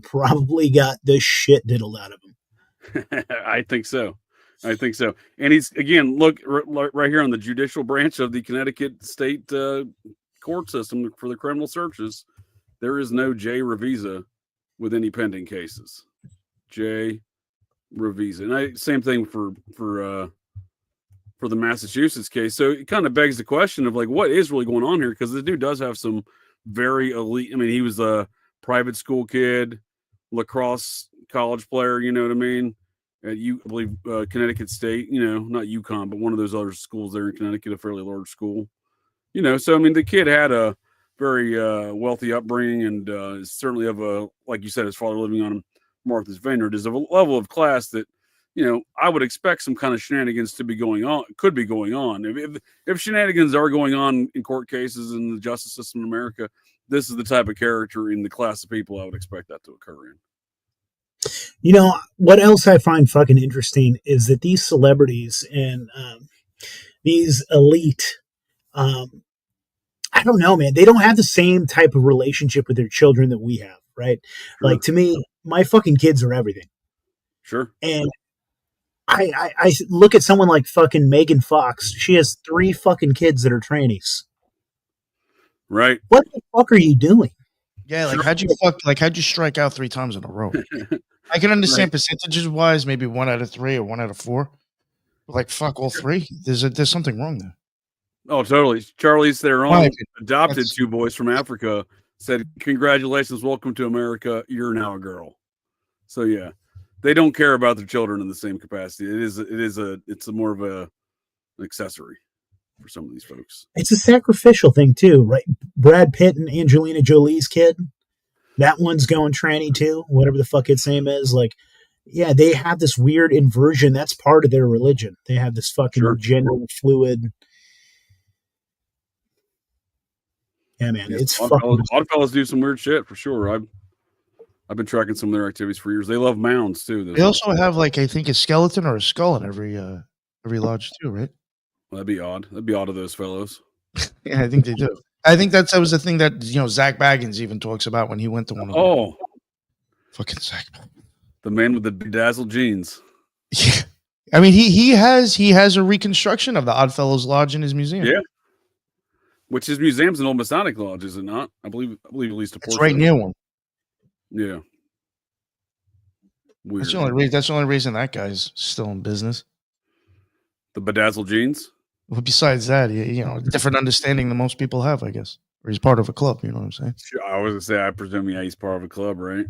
probably got the shit diddled out of him. I think so. And he's, again, look right here on the judicial branch of the Connecticut state court system for the criminal searches. There is no J. Revisa with any pending cases. J. Revisa. And same thing for the Massachusetts case. So it kind of begs the question of like, what is really going on here? Because the dude does have some very elite. I mean, he was a private school kid, lacrosse college player. You know what I mean? At I believe Connecticut State. Not UConn, but one of those other schools there in Connecticut, a fairly large school. So I mean, the kid had a very wealthy upbringing, and certainly of a, like you said, his father living on Martha's Vineyard is of a level of class that, I would expect some kind of shenanigans to be going on, could be going on. If shenanigans are going on in court cases in the justice system in America, this is the type of character in the class of people I would expect that to occur in. What else I find fucking interesting is that these celebrities and these elite, I don't know, man, they don't have the same type of relationship with their children that we have, right? Sure. Like, to me, my fucking kids are everything. Sure. And I look at someone like fucking Megan Fox. She has 3 fucking kids that are trannies. Right. What the fuck are you doing? Yeah, like how'd you strike out 3 times in a row? I can understand percentages wise, maybe 1 out of 3 or 1 out of 4. But like fuck all 3. There's something wrong there. Oh, totally. Charlie's their own adopted 2 boys from Africa said, "Congratulations, welcome to America. You're now a girl." So yeah, they don't care about their children in the same capacity. It's more of an accessory for some of these folks. It's a sacrificial thing too, right? Brad Pitt and Angelina Jolie's kid, that one's going tranny too, whatever the fuck its name is. Like, yeah, they have this weird inversion. That's part of their religion. They have this fucking gender fluid. Yeah, man, it's fucking. OddFellows do some weird shit for sure. I've been tracking some of their activities for years. They love mounds too. They also have like, I think, a skeleton or a skull in every lodge too, right? Well, that'd be odd. That'd be odd of those fellows. Yeah, I think they do. I think that was the thing that Zach Baggins even talks about when he went to one of them. Oh, fucking Zach, the man with the bedazzled jeans. Yeah, I mean he has a reconstruction of the Oddfellows Lodge in his museum. Yeah, which his museum's an old Masonic lodge, is it not? I believe at least a portion. It's right near one. Yeah. Weird. That's the only reason that guy's still in business. The bedazzled jeans. Well, besides that, different understanding than most people have, I guess. Or he's part of a club. You know what I'm saying? Sure, I was gonna say, I presume, he's part of a club, right?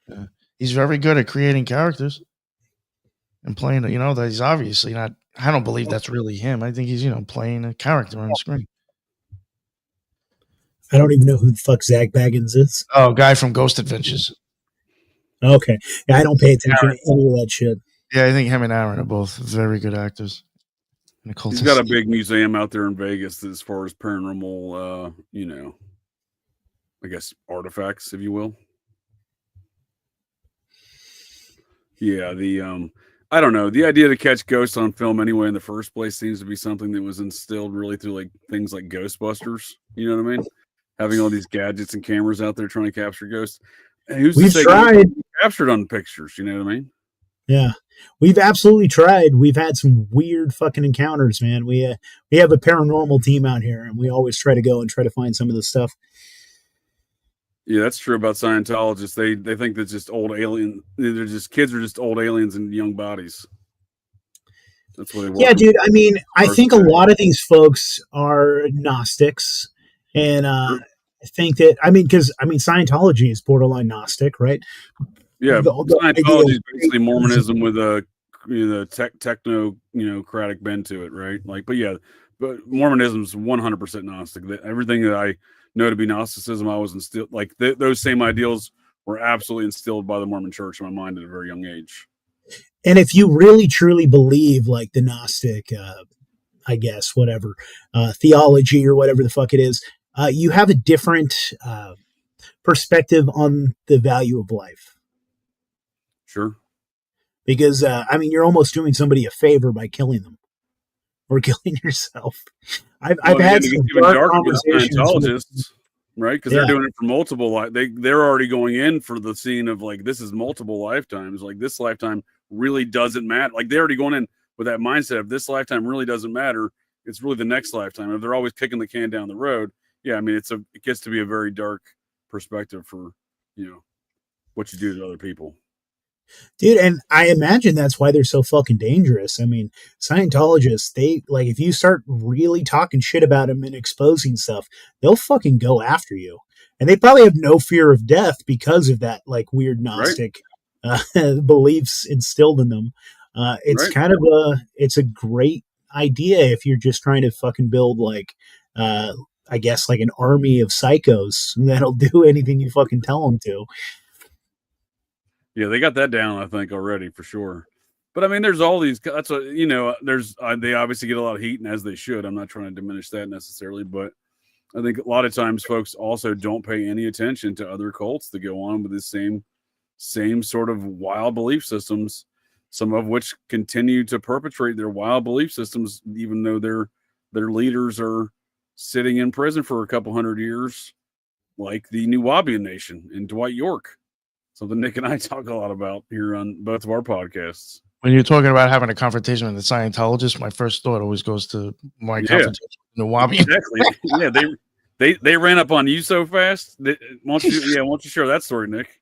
Yeah. He's very good at creating characters and playing. That he's obviously not. I don't believe that's really him. I think he's playing a character on the screen. I don't even know who the fuck Zach Baggins is. Oh, guy from Ghost Adventures. Okay. Yeah, I don't pay attention to any of that shit. Yeah, I think him and Aaron are both very good actors. He's got a big museum out there in Vegas as far as paranormal, I guess artifacts, if you will. Yeah, I don't know. The idea to catch ghosts on film anyway in the first place seems to be something that was instilled really through like things like Ghostbusters. You know what I mean? Having all these gadgets and cameras out there trying to capture ghosts. And We've tried captured on pictures. You know what I mean? Yeah, we've absolutely tried. We've had some weird fucking encounters, man. We have a paranormal team out here, and we always try to go and try to find some of this stuff. Yeah, that's true about Scientologists. They think that's just old alien. They're just kids are just old aliens in young bodies. That's what they want. Yeah, dude. I mean, I think a lot of these folks are Gnostics, and I think that because Scientology is borderline Gnostic, right? Yeah, Scientology is basically Mormonism with a technocratic bend to it, right? But Mormonism is 100% Gnostic. Everything that I know to be Gnosticism, I was instilled those same ideals were absolutely instilled by the Mormon Church in my mind at a very young age. And if you really truly believe like the Gnostic, I guess whatever theology or whatever the fuck it is, you have a different perspective on the value of life. Sure. Because, you're almost doing somebody a favor by killing them or killing yourself. I've had some dark conversations with Scientologists, right? Because they're doing it for multiple they're already going in for the scene of like, this is multiple lifetimes. Like this lifetime really doesn't matter. Like they're already going in with that mindset of this lifetime really doesn't matter. It's really the next lifetime. If they're always kicking the can down the road, it gets to be a very dark perspective for, what you do to other people. Dude, and I imagine that's why they're so fucking dangerous. I mean, Scientologists, they if you start really talking shit about them and exposing stuff, they'll fucking go after you. And they probably have no fear of death because of that weird Gnostic beliefs instilled in them. It's kind of it's a great idea if you're just trying to fucking build I guess an army of psychos that'll do anything you fucking tell them to. Yeah, they got that down, I think, already for sure. But there's all these. That's what there's. They obviously get a lot of heat, and as they should. I'm not trying to diminish that necessarily, but I think a lot of times folks also don't pay any attention to other cults that go on with the same sort of wild belief systems. Some of which continue to perpetrate their wild belief systems, even though their leaders are sitting in prison for a couple hundred years, like the Nuwaubian Nation and Dwight York. Something Nick and I talk a lot about here on both of our podcasts. When you're talking about having a confrontation with a Scientologist, my first thought always goes to my confrontation with Nuwaubian. Exactly. Yeah, they ran up on you so fast. Why don't you share that story, Nick?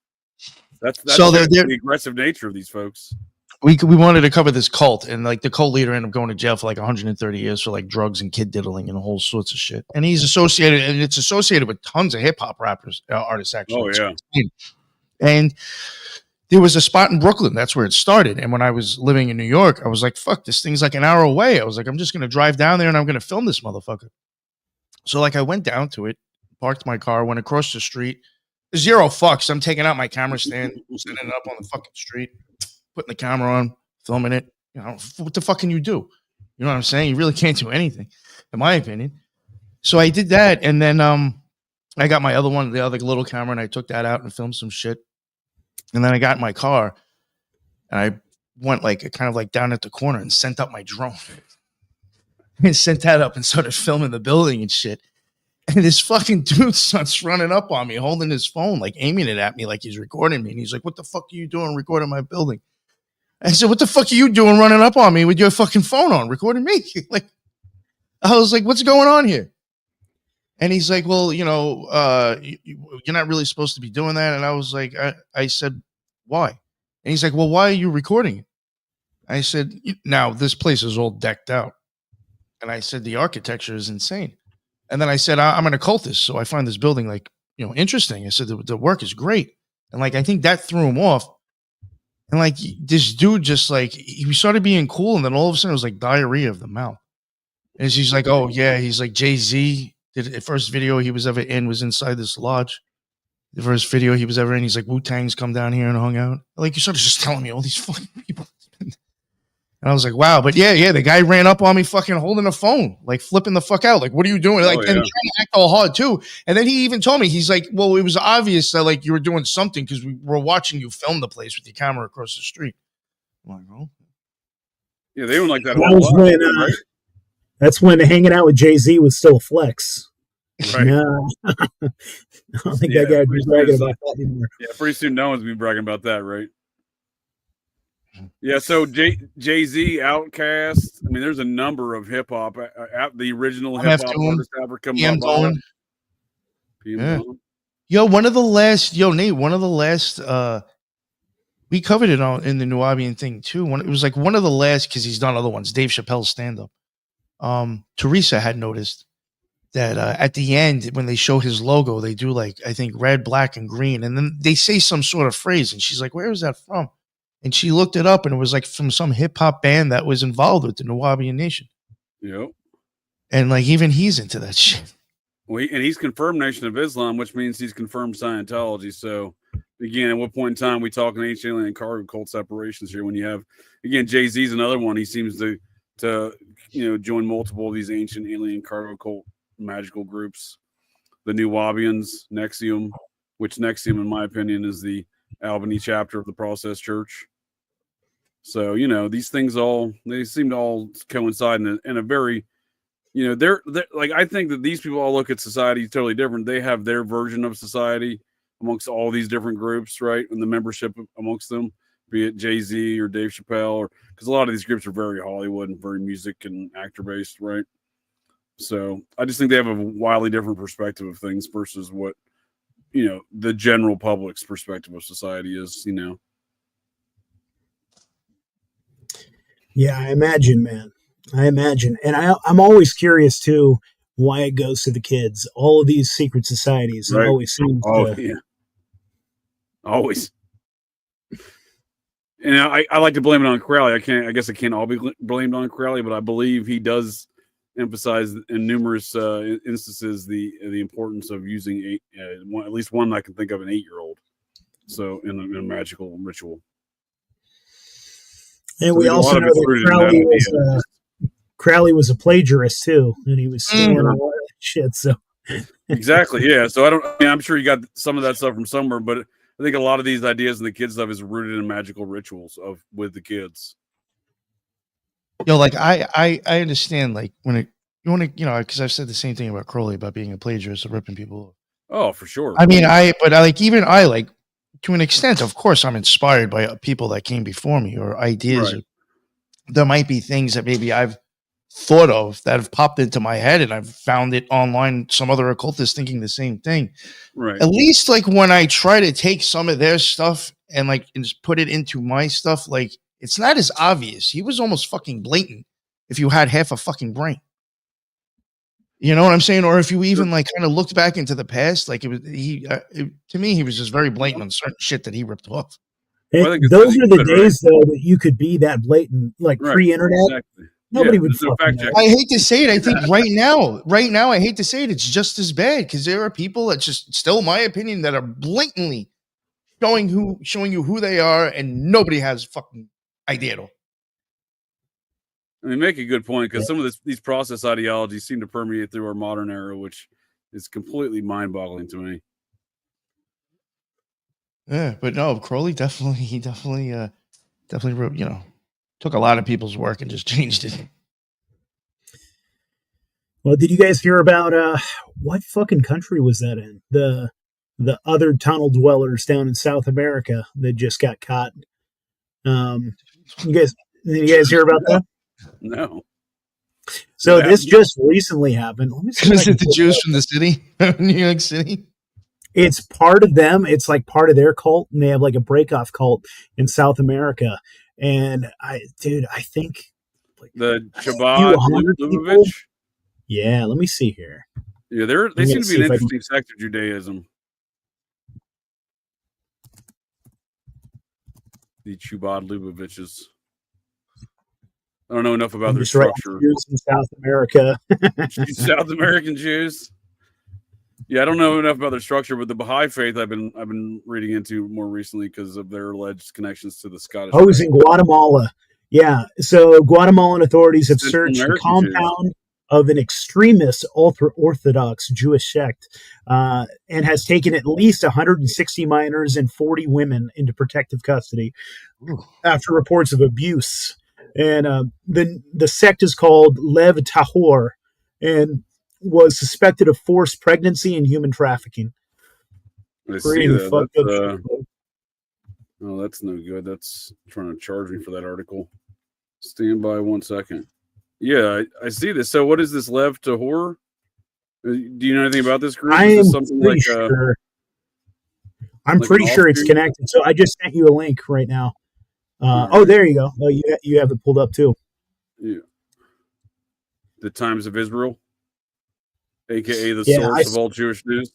That's so the aggressive nature of these folks. We wanted to cover this cult, and the cult leader ended up going to jail for 130 years for drugs and kid diddling and all sorts of shit. And it's associated with tons of hip hop artists actually. Oh yeah. And there was a spot in Brooklyn. That's where it started. And when I was living in New York, I was like, fuck, this thing's an hour away. I was like, I'm just going to drive down there and I'm going to film this motherfucker. So I went down to it, parked my car, went across the street. Zero fucks. I'm taking out my camera stand, setting it up on the fucking street, putting the camera on, filming it. What the fuck can you do? You know what I'm saying? You really can't do anything, in my opinion. So I did that. And then I got my other one, the other little camera, and I took that out and filmed some shit. And then I got in my car and I went kind of down at the corner and sent up my drone. and sent that up and started filming the building and shit. And this fucking dude starts running up on me, holding his phone, like aiming it at me like he's recording me. And he's like, "What the fuck are you doing recording my building?" I said, "What the fuck are you doing running up on me with your fucking phone on, recording me?" Like, I was like, "What's going on here?" And he's like, "Well, you know, you're not really supposed to be doing that." And I was like, I said, "Why?" And he's like, "Well, why are you recording it?" I said, "Now this place is all decked out." And I said, "The architecture is insane." And then I said, "I'm an occultist, so I find this building, like, you know, interesting." I said, the work is great. And like, I think that threw him off. And like, this dude just like, he started being cool. And then all of a sudden it was like diarrhea of the mouth. And he's like, "Oh yeah." He's like, JayZ did the first video he was ever in was inside this lodge. The first video he was ever in, he's like, "Wu-Tang's come down here and hung out." Like, you started just telling me all these fucking people. And I was like, wow. But yeah, the guy ran up on me fucking holding a phone, like flipping the fuck out. Like, "What are you doing?" Like, and trying to act all hard too. And then he even told me, he's like, "Well, it was obvious that like you were doing something because we were watching you film the place with your camera across the street." I'm like, "Oh." Yeah, they don't like that. That was when, right? That's when hanging out with JayZ was still a flex. Right. No, I don't think that guy would be bragging about that anymore. Yeah, pretty soon no one's gonna be bragging about that, right? Yeah, so JayZ, Outkast. I mean, there's a number of hip hop, the original hip hop artists ever come up. Yeah. Yo, one of the last, Nate, one of the last, we covered it in the Nubian thing too. It was like one of the last, because he's done other ones, Dave Chappelle's stand-up. Teresa had noticed that at the end, when they show his logo, they do like, I think, red, black, and green. And then they say some sort of phrase. And she's like, "Where is that from?" And she looked it up, and it was like from some hip hop band that was involved with the Nubian Nation. Yep. And like, even he's into that shit. Well, and he's confirmed Nation of Islam, which means he's confirmed Scientology. So again, at what point in time we talking ancient alien and cargo cult separations here? When you have, again, JayZ's another one. He seems to join multiple of these ancient alien cargo cult magical groups. The Nubians, NXIVM, which NXIVM, in my opinion, is the Albany chapter of the Process Church. So, these things they seem to all coincide in a very, they're like, I think that these people all look at society totally different. They have their version of society amongst all these different groups, right? And the membership amongst them, be it JayZ or Dave Chappelle, because a lot of these groups are very Hollywood and very music and actor based, right? So I just think they have a wildly different perspective of things versus what, the general public's perspective of society is, Yeah, I imagine, man. I imagine. And I'm always curious, too, why it goes to the kids. All of these secret societies, right? It always seems yeah. Always. And I like to blame it on Crowley. I guess it can't all be blamed on Crowley, but I believe he does emphasize in numerous instances the importance of using at least one I can think of, an 8-year-old. So in a magical ritual. And so we also know that Crowley was a plagiarist too, and he was stealing a lot of shit. So exactly, yeah. So I'm sure you got some of that stuff from somewhere, but I think a lot of these ideas and the kids stuff is rooted in magical rituals with the kids. Like I understand, like when you want to, because I've said the same thing about Crowley about being a plagiarist or ripping people off. Oh, for sure. I mean, to an extent, of course, I'm inspired by people that came before me or ideas. Right. There might be things that maybe I've thought of that have popped into my head, and I've found it online. Some other occultists thinking the same thing. Right. At least, like when I try to take some of their stuff and just put it into my stuff, like it's not as obvious. He was almost fucking blatant. If you had half a fucking brain. You know what I'm saying? Or if you even kind of looked back into the past, like to me, he was just very blatant on certain shit that he ripped off. Those are the days, though, that you could be that blatant, like pre-internet. Exactly. Nobody would. I hate to say it. I think right now, I hate to say it. It's just as bad because there are people that just, still, my opinion, that are blatantly showing you who they are, and nobody has fucking idea at all. I mean, make a good point, because some of these process ideologies seem to permeate through our modern era, which is completely mind-boggling to me. Yeah, but no, Crowley definitely wrote, took a lot of people's work and just changed it. Well, did you guys hear about what fucking country was that in? The other tunnel dwellers down in South America that just got caught. Did you guys hear about that? No. So this just recently happened. Let me see. Is it the Jews from the city, New York City? It's part of them. It's like part of their cult, and they have like a breakoff cult in South America. And I think like the Chabad Lubavitch. Yeah, let me see here. Yeah, they seem to be an interesting sect of Judaism. The Chabad Lubavitches. I don't know enough about their structure. Jews in South America. South American Jews. Yeah, I don't know enough about their structure, but the Baha'i faith I've been reading into more recently because of their alleged connections to the Scottish. Oh, it was in Guatemala. Yeah, so Guatemalan authorities have searched the compound of an extremist ultra-Orthodox Jewish sect and has taken at least 160 minors and 40 women into protective custody after reports of abuse. And the sect is called Lev Tahor and was suspected of forced pregnancy and human trafficking. I see that. Oh, that's no good. That's trying to charge me for that article. Stand by 1 second. Yeah, I see this. So what is this Lev Tahor? Do you know anything about this group? Is this something like sure. I'm like pretty sure it's connected. So I just sent you a link right now. Oh, there you go. Oh, you have it pulled up too. Yeah. The Times of Israel, aka the source of all Jewish news.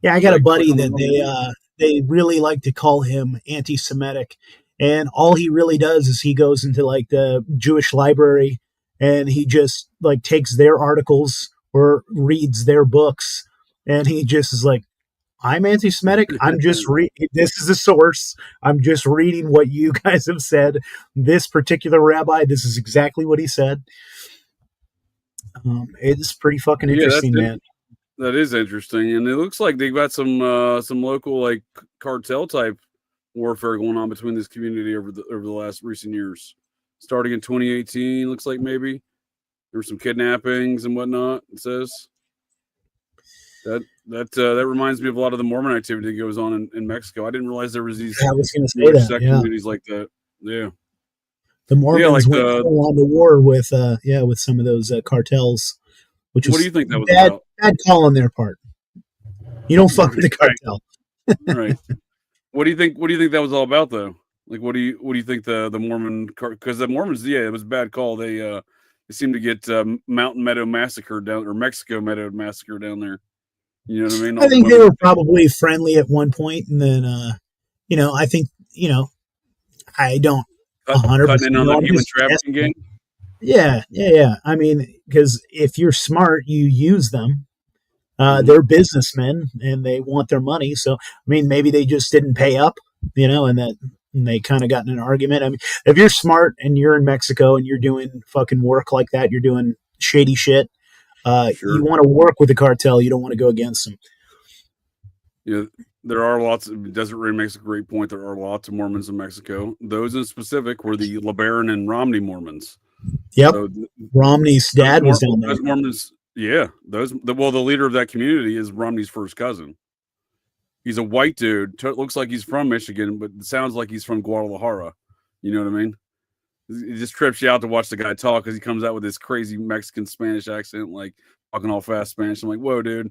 Yeah, I got a buddy that they really like to call him anti-Semitic, and all he really does is he goes into like the Jewish library and he just like takes their articles or reads their books, and he just is like, I'm anti-Semitic. I'm just this is the source. I'm just reading what you guys have said. This particular rabbi, this is exactly what he said. It's pretty fucking interesting, man. That is interesting, and it looks like they've got some local like cartel type warfare going on between this community over the last recent years. Starting in 2018, looks like maybe there were some kidnappings and whatnot. It says. That reminds me of a lot of the Mormon activity that goes on in Mexico. I didn't realize there was these communities like that. Yeah, the Mormons went on to war with some of those cartels. What do you think that was about? Bad call on their part. You don't fuck with the cartel, right? What do you think? What do you think that was all about, though? Like, what do you think the Mormon? Because the Mormons, it was a bad call. They seemed to get Mountain Meadow massacred down, or Mexico Meadow massacre down there. You know what I mean? I think they were probably friendly at one point, and then, I think, I don't 100% cutting in on the human trafficking game. Yeah. I mean, because if you're smart, you use them. They're businessmen, and they want their money. So, I mean, maybe they just didn't pay up, and they kind of got in an argument. I mean, if you're smart and you're in Mexico and you're doing fucking work like that, you're doing shady shit. Sure. You want to work with the cartel. You don't want to go against them. Yeah, there are lots. Desert Ray makes a great point. There are lots of Mormons in Mexico. Those in specific were the LeBaron and Romney Mormons. Yep. So Romney's dad was down there. Those Mormons, yeah. The leader of that community is Romney's first cousin. He's a white dude. Looks like he's from Michigan, but it sounds like he's from Guadalajara. You know what I mean? It just trips you out to watch the guy talk because he comes out with this crazy Mexican Spanish accent, like talking all fast Spanish. I'm like, whoa, dude,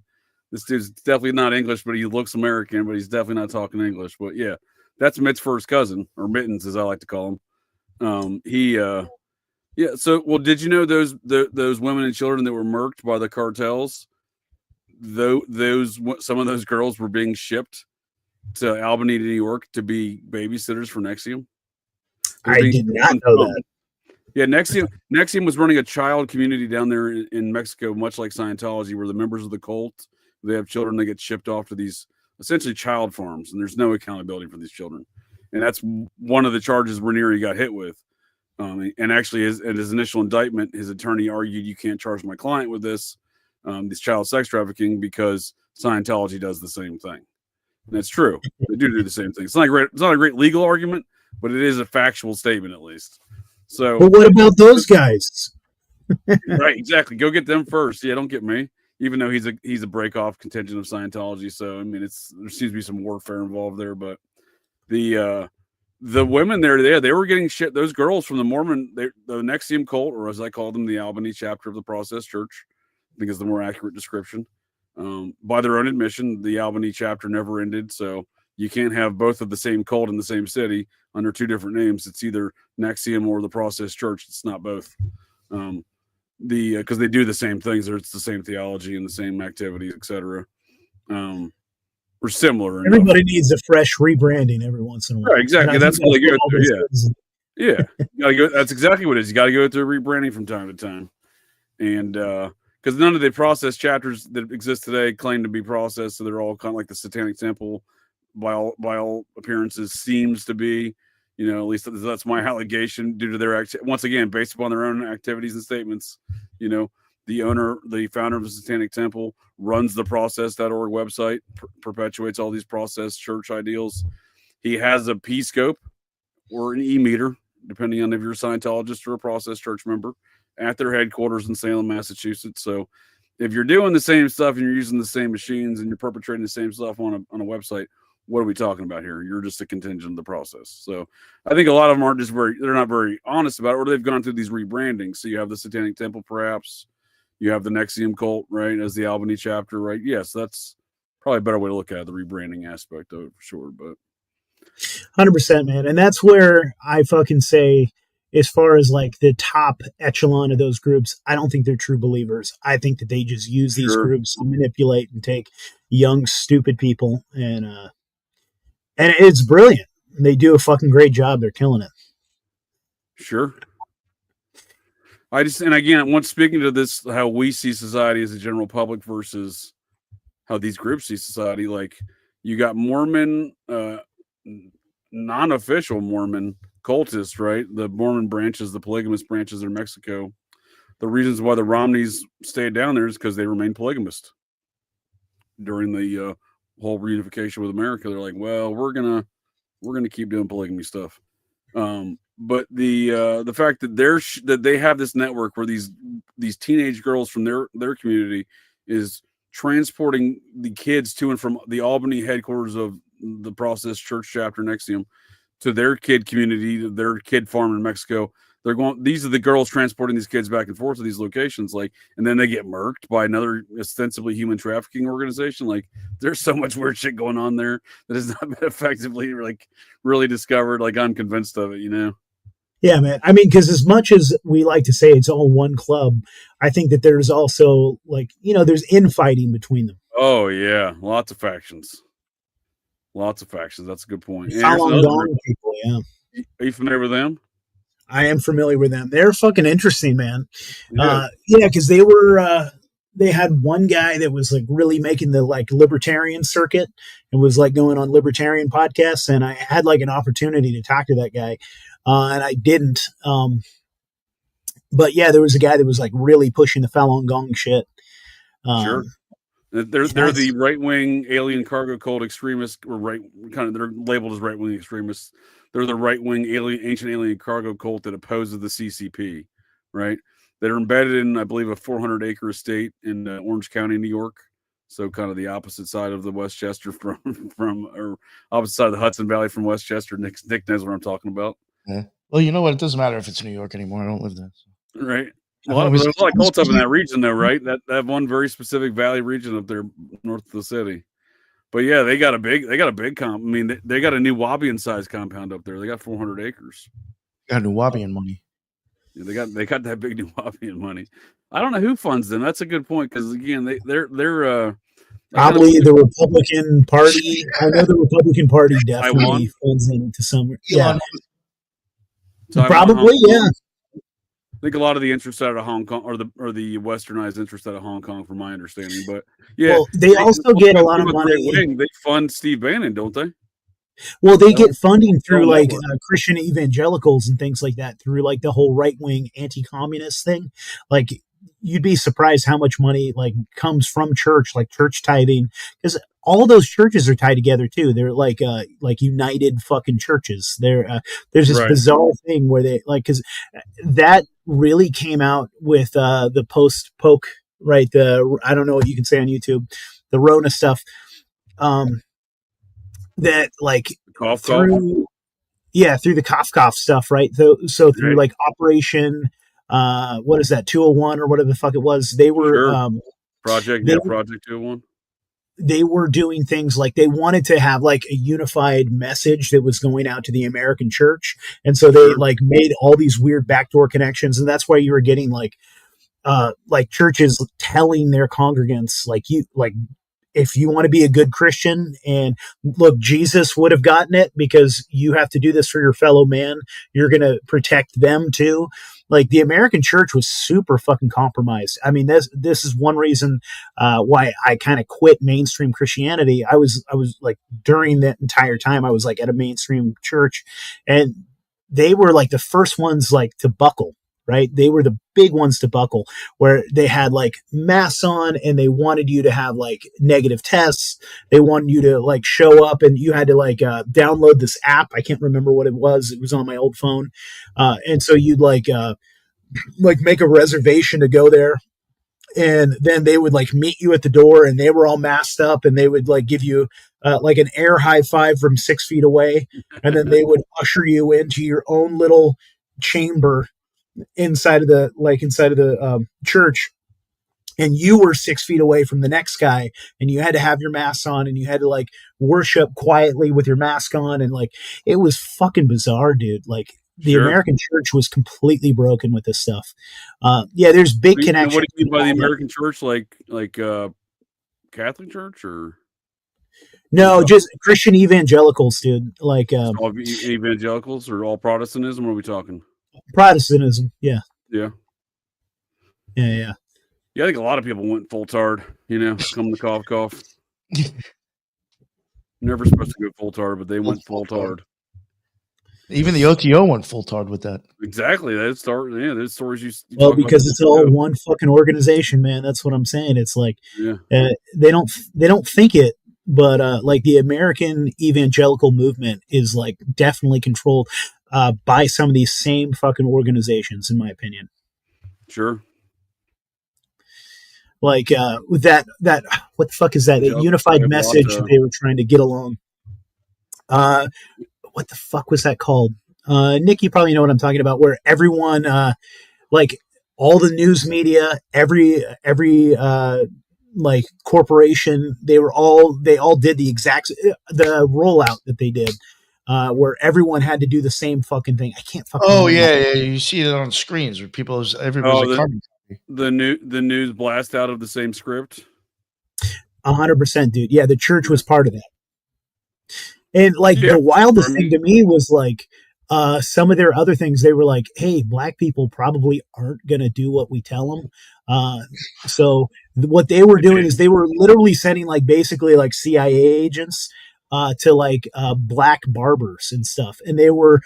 this dude's definitely not English, but he looks American, but he's definitely not talking English. But yeah, that's Mitt's first cousin, or Mittens, as I like to call him. Yeah. So, well, did you know those women and children that were murked by the cartels? Some of those girls were being shipped to Albany, New York, to be babysitters for NXIVM. I did not know that. Yeah, NXIVM was running a child community down there in Mexico, much like Scientology, where the members of the cult, they have children that get shipped off to these essentially child farms, and there's no accountability for these children. And that's one of the charges Raniere got hit with. And actually, at his initial indictment, his attorney argued, you can't charge my client with this child sex trafficking, because Scientology does the same thing. And that's true. They do the same thing. It's not a great legal argument, but it is a factual statement, at least. So, but what about those guys? right, exactly. Go get them first. Yeah, don't get me. Even though he's a break off contingent of Scientology, so I mean, there seems to be some warfare involved there. But the women there, they were getting shit. Those girls from the the NXIVM cult, or as I call them, the Albany chapter of the Process Church, I think is the more accurate description. By their own admission, the Albany chapter never ended, so you can't have both of the same cult in the same city under two different names. It's either NXIVM or the Process Church. It's not both. Because they do the same things, or it's the same theology and the same activities, etc. Or similar. Everybody needs a fresh rebranding every once in a while. Right, exactly. That's what they go through. Yeah. You gotta go. That's exactly what it is. You got to go through rebranding from time to time, and because none of the process chapters that exist today claim to be processed, so they're all kind of like the Satanic Temple, by all appearances, seems to be. At least that's my allegation due to their once again, based upon their own activities and statements. The founder of the Satanic Temple runs the process.org website, perpetuates all these process church ideals. He has a P-scope or an E-meter, depending on if you're a Scientologist or a process church member, at their headquarters in Salem, Massachusetts. So if you're doing the same stuff and you're using the same machines and you're perpetrating the same stuff on a website, what are we talking about here? You're just a contingent of the process. So I think a lot of them aren't they're not very honest about it, or they've gone through these rebrandings. So you have the Satanic Temple, perhaps. You have the NXIVM cult, right, as the Albany chapter, right? Yes, that's probably a better way to look at it, the rebranding aspect of it for sure. But 100%, man. And that's where I fucking say, as far as like the top echelon of those groups, I don't think they're true believers. I think that they just use these groups to manipulate and take young, stupid people, and it's brilliant. They do a fucking great job. They're killing it. Sure. And again, once speaking to this, how we see society as a general public versus how these groups see society, like you got Mormon, non-official Mormon cultists, right? The Mormon branches, the polygamous branches in Mexico. The reasons why the Romneys stayed down there is because they remained polygamist during the whole reunification with America. They're like, well, we're gonna keep doing polygamy stuff. But the fact that that they have this network where these teenage girls from their community is transporting the kids to and from the Albany headquarters of the Process Church chapter NXIVM to their kid community, their kid farm in Mexico. These are the girls transporting these kids back and forth to these locations, and then they get murked by another ostensibly human trafficking organization. Like, there's so much weird shit going on there that has not been effectively really discovered. Like, I'm convinced of it, Yeah, man. I mean, because as much as we like to say it's all one club, I think that there's also there's infighting between them. Oh yeah, lots of factions. That's a good point. Falun Gong people, yeah. Are you familiar with them? I am familiar with them. They're fucking interesting, man. Yeah, because they had one guy that was really making the libertarian circuit and was going on libertarian podcasts, and I had an opportunity to talk to that guy, and I didn't. But yeah, there was a guy that was really pushing the Falun Gong shit. Sure. They're the right-wing alien cargo cult extremists, or they're labeled as right-wing extremists. They're the right-wing ancient alien cargo cult that opposes the CCP, right? They're embedded in, I believe, a 400-acre estate in Orange County, New York. So kind of the opposite side of the Westchester or opposite side of the Hudson Valley from Westchester. Nick knows what I'm talking about. Yeah. Well, you know what? It doesn't matter if it's New York anymore. I don't live there. So. Right. There's a lot of cults up in that region, though, right? That one very specific valley region up there north of the city. But yeah, they got a big comp. I mean, they got a New Wabian sized compound up there. They got 400 acres. Got New Wabian money. Yeah, they got that big New Wabian money. I don't know who funds them. That's a good point, because again, they're probably the Republican Party. I know the Republican Party definitely funds them to some. Yeah, probably. Yeah. I think a lot of the interest out of Hong Kong, or the westernized interest out of Hong Kong, from my understanding. But yeah, well, they also get a lot of money. They fund Steve Bannon, don't they? Well, they get funding through Christian evangelicals and things like that, through the whole right-wing anti-communist thing. you'd be surprised how much money like comes from church, like church tithing, because all those churches are tied together too. They're like united fucking churches. There's this bizarre thing where they like, because that really came out with the post poke, right? I don't know what you can say on YouTube, the Rona stuff. That like through the cough stuff, right? So through like Operation what is that, 201 or whatever the fuck it was, they were Project 201. They were doing things like they wanted to have like a unified message that was going out to the American church, and so they like made all these weird backdoor connections, and that's why you were getting like churches telling their congregants like, if you want to be a good Christian, and look, Jesus would have gotten it because you have to do this for your fellow man. You're going to protect them too. Like the American church was super fucking compromised. I mean, this is one reason why I kind of quit mainstream Christianity. I was like, during that entire time, I was like at a mainstream church, and they were like the first ones like to buckle. Right? They were the big ones to buckle, where they had like masks on, and they wanted you to have like negative tests. They wanted you to like show up, and you had to like download this app. I can't remember what it was. It was on my old phone. And so you'd like make a reservation to go there. And then they would like meet you at the door, and they were all masked up, and they would like give you like an air high five from 6 feet away. And then they would usher you into your own little chamber inside of the church, and you were 6 feet away from the next guy, and you had to have your mask on, and you had to like worship quietly with your mask on, and like it was fucking bizarre, dude. Like the American church was completely broken with this stuff. There's big connections. What do you mean by the American church? Like Catholic Church, or no, just Christian evangelicals, dude. Like all evangelicals, or all Protestantism? Or are we talking Protestantism? Yeah. I think a lot of people went full tard, come to cough. Never supposed to go full tard, but they went full tard. Even the OTO went full tard with that. Exactly. There's stories you well, because it's all one fucking organization, man. That's what I'm saying. It's like they don't think it, but like the American evangelical movement is like definitely controlled by some of these same fucking organizations, in my opinion. Sure. Like with that what the fuck is that? A unified message they were trying to get along. What the fuck was that called? Nick, you probably know what I'm talking about, where everyone like all the news media, every like corporation, they all did the exact the rollout that they did. Where everyone had to do the same fucking thing. I can't fucking. Oh yeah. You see it on screens where everybody's the news blast out of the same script. 100%, dude. Yeah, the church was part of that. And like the wildest thing to me was like some of their other things. They were like, "Hey, black people probably aren't gonna do what we tell them." So what they were doing is they were literally sending like basically like CIA agents to like black barbers and stuff, and they were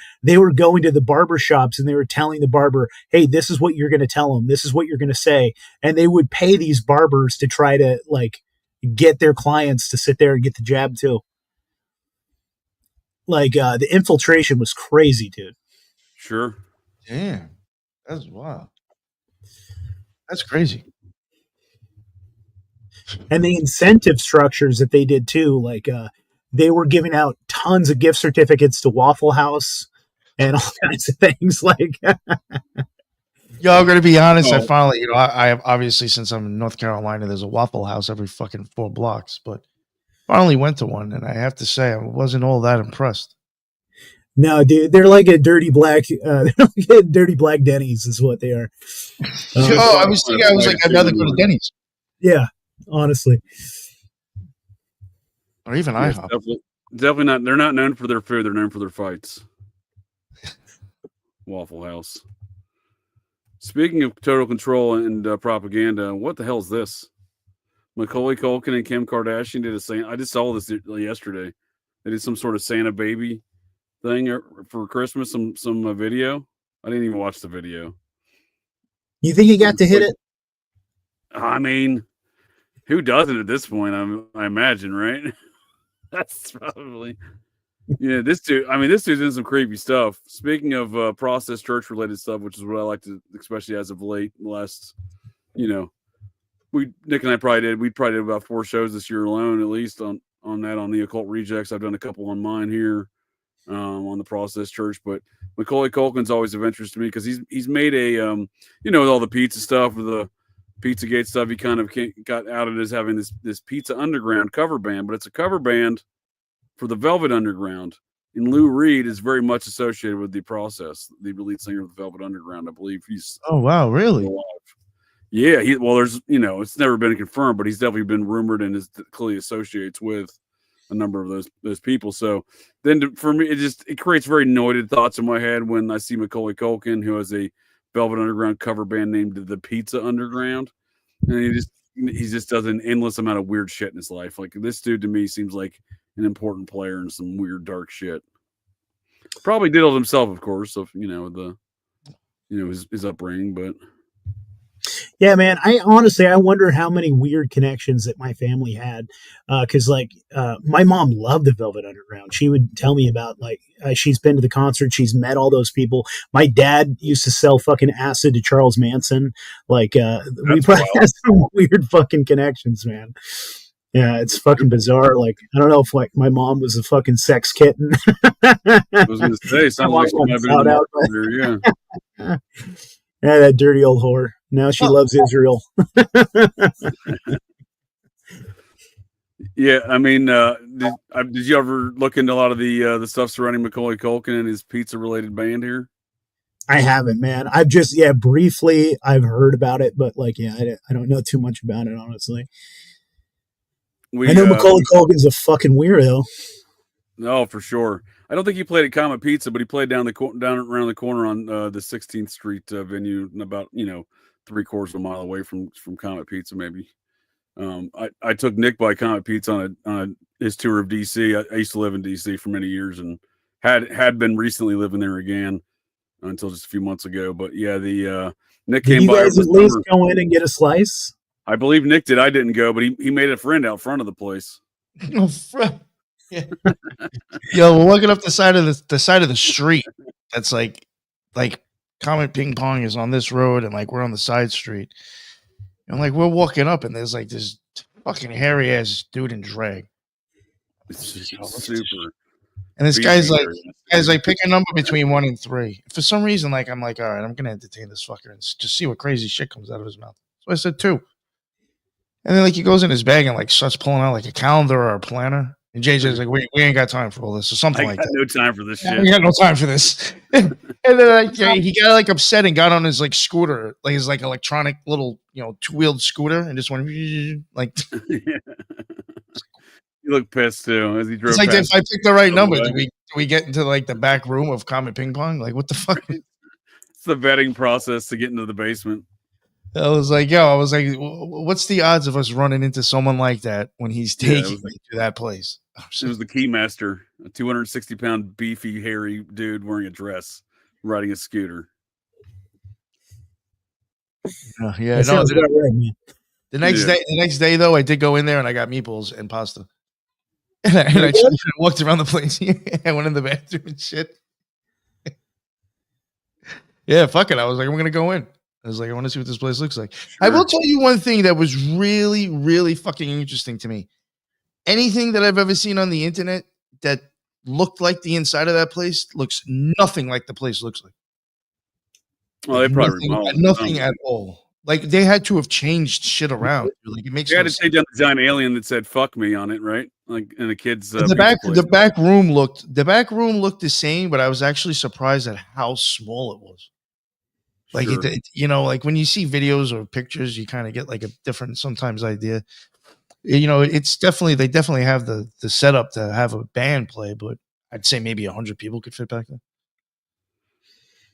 going to the barber shops, and they were telling the barber, "Hey, this is what you're going to tell them, this is what you're going to say," and they would pay these barbers to try to like get their clients to sit there and get the jab too. Like the infiltration was crazy, dude. Sure. Damn, that's wild. That's crazy. And the incentive structures that they did too, like they were giving out tons of gift certificates to Waffle House and all kinds of things. Like, yo, I'm gonna be honest. I finally, I have obviously, since I'm in North Carolina, there's a Waffle House every fucking 4 blocks, but finally went to one, and I have to say I wasn't all that impressed. No, dude, they're like a dirty black Denny's is what they are. I was like, I'd rather go to Denny's. Yeah, honestly. Or even IHOP. Definitely not. They're not known for their food. They're known for their fights. Waffle House. Speaking of total control and propaganda, what the hell is this? Macaulay Culkin and Kim Kardashian did a Santa. I just saw this yesterday. They did some sort of Santa baby thing for Christmas. Some video. I didn't even watch the video. You think he got to hit it? I mean, who doesn't at this point? I imagine, right? That's probably. Yeah, this dude. I mean, this dude's in some creepy stuff. Speaking of process church related stuff, which is what I like to, especially as of late, last, Nick and I probably did. We probably did about 4 shows this year alone, at least on that on the Occult Rejects. I've done a couple on mine here, on the process church. But Macaulay Culkin's always of interest to me because he's made a with all the pizza stuff, with the Pizzagate stuff. He kind of got outed as having this Pizza Underground cover band, but it's a cover band for the Velvet Underground. And Lou Reed is very much associated with the process, the lead singer of the Velvet Underground. I believe he's. Oh wow, really? Alive. Yeah, there's it's never been confirmed, but he's definitely been rumored and is clearly associates with a number of those people. So then for me, it creates very noided thoughts in my head when I see Macaulay Culkin, who has a Velvet Underground cover band named the Pizza Underground, and he just does an endless amount of weird shit in his life. Like, this dude to me seems like an important player in some weird dark shit. Probably diddled himself, of course, of his upbringing, but. Yeah, man. I wonder how many weird connections that my family had. Cause my mom loved the Velvet Underground. She would tell me about she's been to the concert. She's met all those people. My dad used to sell fucking acid to Charles Manson. We probably have some weird fucking connections, man. Yeah, it's fucking bizarre. I don't know if my mom was a fucking sex kitten. I was going to say, sounds like she might have been yeah, that dirty old whore. Now she loves Israel. Yeah, I mean, did you ever look into a lot of the stuff surrounding Macaulay Culkin and his pizza-related band here? I haven't, man. I've just briefly I've heard about it, but I don't know too much about it, honestly. I know Macaulay Culkin's a fucking weirdo. No, for sure. I don't think he played at Comet Pizza, but he played down around the corner on the 16th Street venue, about 3/4 of a mile away from Comet Pizza, maybe. I took Nick by Comet Pizza on his tour of DC. I used to live in DC for many years and had been recently living there again until just a few months ago. But yeah, Nick came by. Did you guys at least go in and get a slice? I believe Nick did. I didn't go, but he made a friend out front of the place. Oh, yeah. Yo, we're walking up the side of the street. That's like Comet Ping Pong is on this road, and we're on the side street. And we're walking up, and there's this fucking hairy ass dude in drag. Super. And this guy's pick a number between 1 and 3. For some reason, I'm all right, I'm gonna entertain this fucker and just see what crazy shit comes out of his mouth. So I said 2. And then he goes in his bag and starts pulling out a calendar or a planner. And JJ's like, we ain't got time for all this, or something like that. No time for this shit. We got no time for this. And then he got upset and got on his scooter, his electronic little 2-wheeled scooter, and just went like. You look pissed too as he drove. It's if I picked the right number, do we get into the back room of Comet Ping Pong? What the fuck? It's the vetting process to get into the basement. I was like, what's the odds of us running into someone like that when he's taking me to that place? It was the Keymaster, a 260-pound, beefy, hairy dude wearing a dress, riding a scooter. Yeah, no. The next day, though, I did go in there and I got meatballs and pasta. And I walked around the place. I went in the bathroom and shit. Yeah, fuck it. I was like, I'm gonna go in. I was like, I want to see what this place looks like. Sure. I will tell you one thing that was really, really fucking interesting to me. Anything that I've ever seen on the internet that looked like the inside of that place looks nothing like the place looks like. Well, they probably nothing at all. They had to have changed shit around. It makes they had to take down the giant alien that said "fuck me" on it, right? In the kids. The back room looked the same, but I was actually surprised at how small it was. Sure. When you see videos or pictures, you kind of get a different sometimes idea. It's definitely they definitely have the setup to have a band play, but I'd say maybe 100 people could fit back there.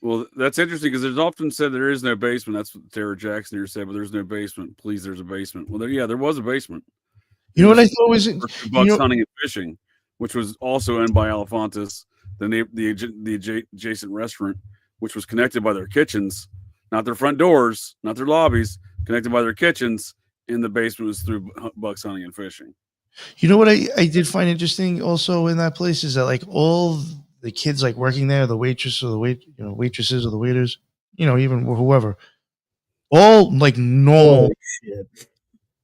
Well, that's interesting because there's often said there is no basement. That's what Tara Jackson here said, but there's no basement. Please, there's a basement. Well, there was a basement. You know what I thought was Bucks Hunting and Fishing, which was also owned by Elefantis, the adjacent restaurant, which was connected by their kitchens, not their front doors, not their lobbies, connected by their kitchens. In the basement was through bucks hunting and fishing. You know what I did find interesting also in that place is that like all the kids like working there, the waitress or the waitresses or the waiters, even whoever, all like normal,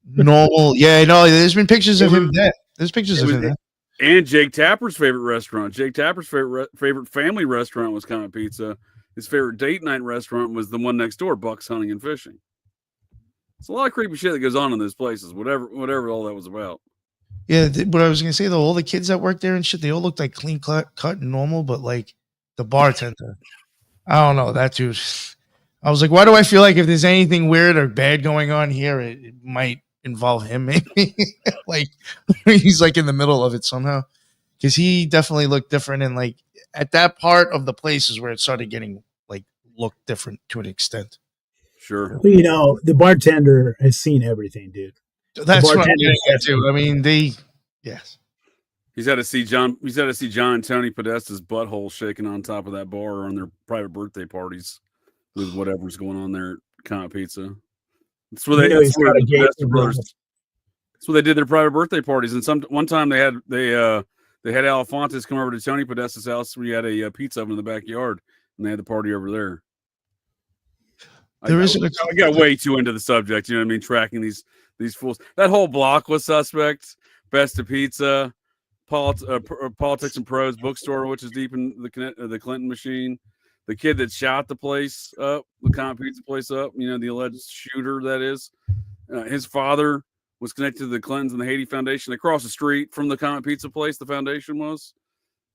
normal. Yeah, no, there's been pictures of him there. There's pictures of him there. And Jake Tapper's favorite restaurant. Jake Tapper's favorite family restaurant was Comet Pizza. His favorite date night restaurant was the one next door, Bucks Hunting and Fishing. It's a lot of creepy shit that goes on in those places, whatever all that was about. Yeah, what I was going to say, though, all the kids that work there and shit, they all looked like clean cut and normal, but like the bartender, I don't know, that dude. I was like, why do I feel like if there's anything weird or bad going on here, it might involve him maybe? Like he's like in the middle of it somehow. Because he definitely looked different, and like at that part of the place is where it started getting like looked different to an extent. Sure. The bartender has seen everything, dude. That's what I'm getting at too. I mean, yes. He's had to see John and Tony Podesta's butthole shaking on top of that bar on their private birthday parties with whatever's going on there at Comet Pizza. That's where that's where they did their private birthday parties. And one time they had Alfontes come over to Tony Podesta's house where he had a pizza oven in the backyard, and they had the party over there. I got way too into the subject, you know what I mean? Tracking these fools. That whole block was suspect. Best of Pizza, Politics and Prose bookstore, which is deep in the Clinton machine. The kid that shot the place up, the Comet Pizza place up, the alleged shooter that is. His father was connected to the Clintons and the Haiti Foundation across the street from the Comet Pizza place. The foundation was,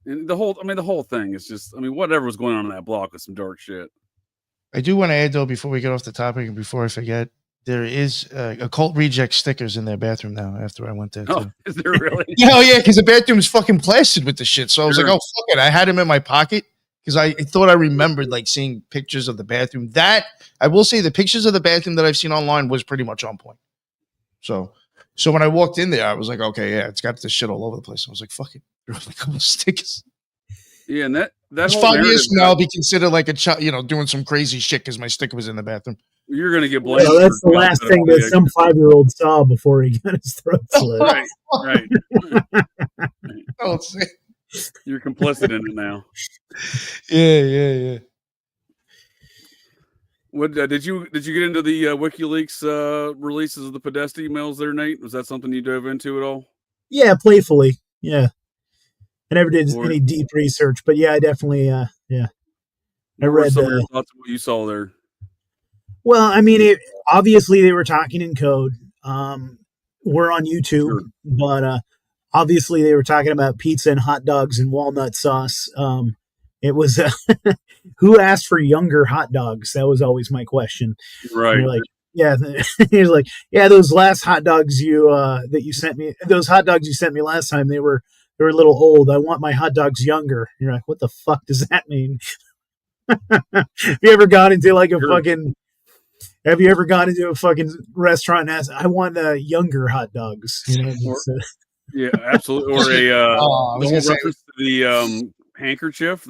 and the whole thing is just, whatever was going on in that block was some dark shit. I do want to add though, before we get off the topic and before I forget, there is Occult Rejects stickers in their bathroom now. After I went there, too. Is there really? Yeah, because the bathroom is fucking plastered with the shit. So I was like, oh fuck it, I had him in my pocket because I thought I remembered like seeing pictures of the bathroom. That I will say, the pictures of the bathroom that I've seen online was pretty much on point. So when I walked in there, I was like, okay, yeah, it's got this shit all over the place. I was like, fuck it, there were like a couple of stickers. Yeah, and that 5 years from now, I'll be considered like a child, doing some crazy shit because my sticker was in the bathroom. You're going to get blamed. That's the last thing that some 5-year-old saw before he got his throat slit. Right. Don't say. You're complicit in it now. Yeah. What did you get into the WikiLeaks releases of the Podesta emails there, Nate? Was that something you dove into at all? Yeah, playfully. Yeah. I never did any deep research, but yeah, I definitely, I read some of your thoughts on what you saw there. Well, obviously they were talking in code. We're on YouTube, sure. But obviously they were talking about pizza and hot dogs and walnut sauce. It was who asked for younger hot dogs? That was always my question. Right. Like, yeah, he was like, yeah, those last hot dogs that you sent me, those hot dogs you sent me last time, they were a little old. I want my hot dogs younger. You're like, what the fuck does that mean? Have you ever gone into like have you ever gone into a fucking restaurant and asked, I want younger hot dogs? Yeah, absolutely. Or the whole reference to the handkerchief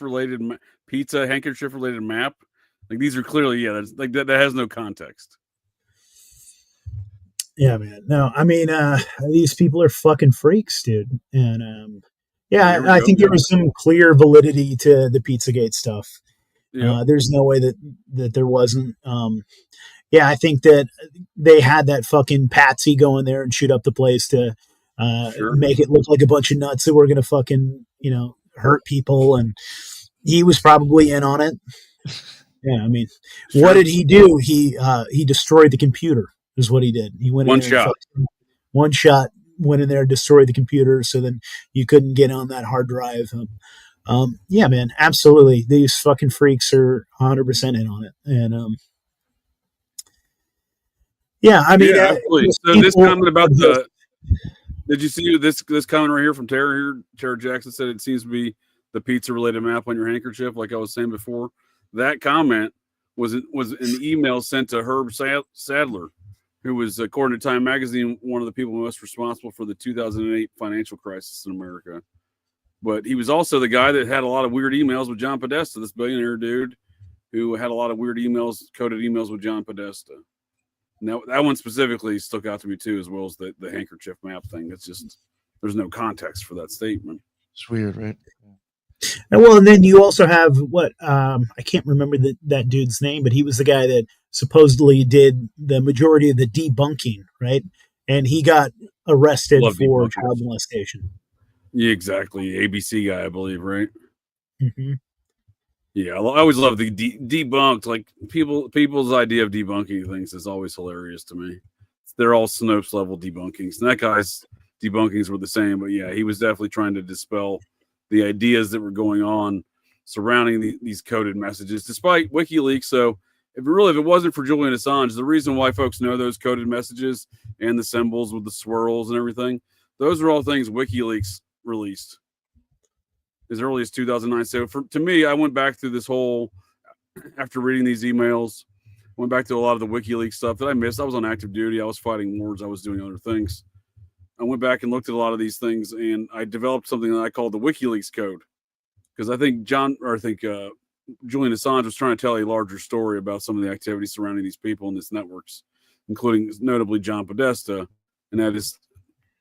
related pizza, handkerchief related map. Like these are clearly, that's like that has no context. Yeah, man. No, these people are fucking freaks, dude. And I think there was some clear validity to the Pizzagate stuff. Yeah. There's no way that there wasn't. I think that they had that fucking patsy go in there and shoot up the place to make it look like a bunch of nuts that were going to fucking, hurt people. And he was probably in on it. Yeah, what did he do? He destroyed the computer. Is what he did. He went one shot. Went in there, destroyed the computer, so then you couldn't get on that hard drive. Yeah, man, absolutely. These fucking freaks are 100% in on it, and absolutely. So this comment about did you see this comment right here from Tara? Tara Jackson said it seems to be the pizza related map on your handkerchief, like I was saying before. That comment was an email sent to Herb Sadler, who was, according to Time Magazine, one of the people most responsible for the 2008 financial crisis in America. But he was also the guy that had a lot of weird emails with John Podesta, this billionaire dude who had a lot of weird emails, coded emails with John Podesta. Now that one specifically stuck out to me too, as well as the handkerchief map thing. It's just there's no context for that statement. It's weird, right? And then you also have what I can't remember that dude's name, but he was the guy that supposedly did the majority of the debunking, right? And he got arrested for child molestation. Yeah, exactly. ABC guy, I believe, right? Mm-hmm. Yeah, I always love the debunked. Like people's idea of debunking things is always hilarious to me. They're all Snopes level debunkings, and that guy's debunkings were the same. But yeah, he was definitely trying to dispel the ideas that were going on surrounding these coded messages, despite WikiLeaks. So if it wasn't for Julian Assange, the reason why folks know those coded messages and the symbols with the swirls and everything, those are all things WikiLeaks released as early as 2009. So to me, I went back through this whole, after reading these emails, went back to a lot of the WikiLeaks stuff that I missed. I was on active duty. I was fighting wars. I was doing other things. I went back and looked at a lot of these things, and I developed something that I called the WikiLeaks code. Because I think Julian Assange was trying to tell a larger story about some of the activities surrounding these people in these networks, including notably John Podesta, and that is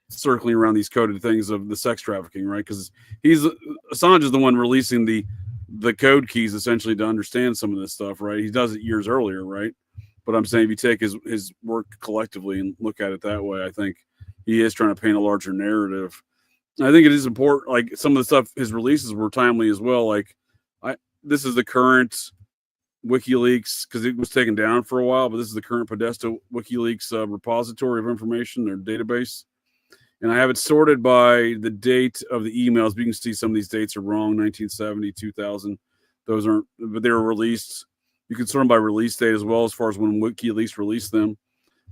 circling around these coded things of the sex trafficking, right? Because Assange is the one releasing the code keys essentially to understand some of this stuff, right? He does it years earlier, right? But I'm saying if you take his work collectively and look at it that way, I think he is trying to paint a larger narrative. I think it is important. Like some of the stuff, his releases were timely as well. Like this is the current WikiLeaks, because it was taken down for a while, but this is the current Podesta WikiLeaks repository of information, their database. And I have it sorted by the date of the emails. But you can see some of these dates are wrong, 1970, 2000. Those aren't, but they were released. You can sort them by release date as well, as far as when WikiLeaks released them.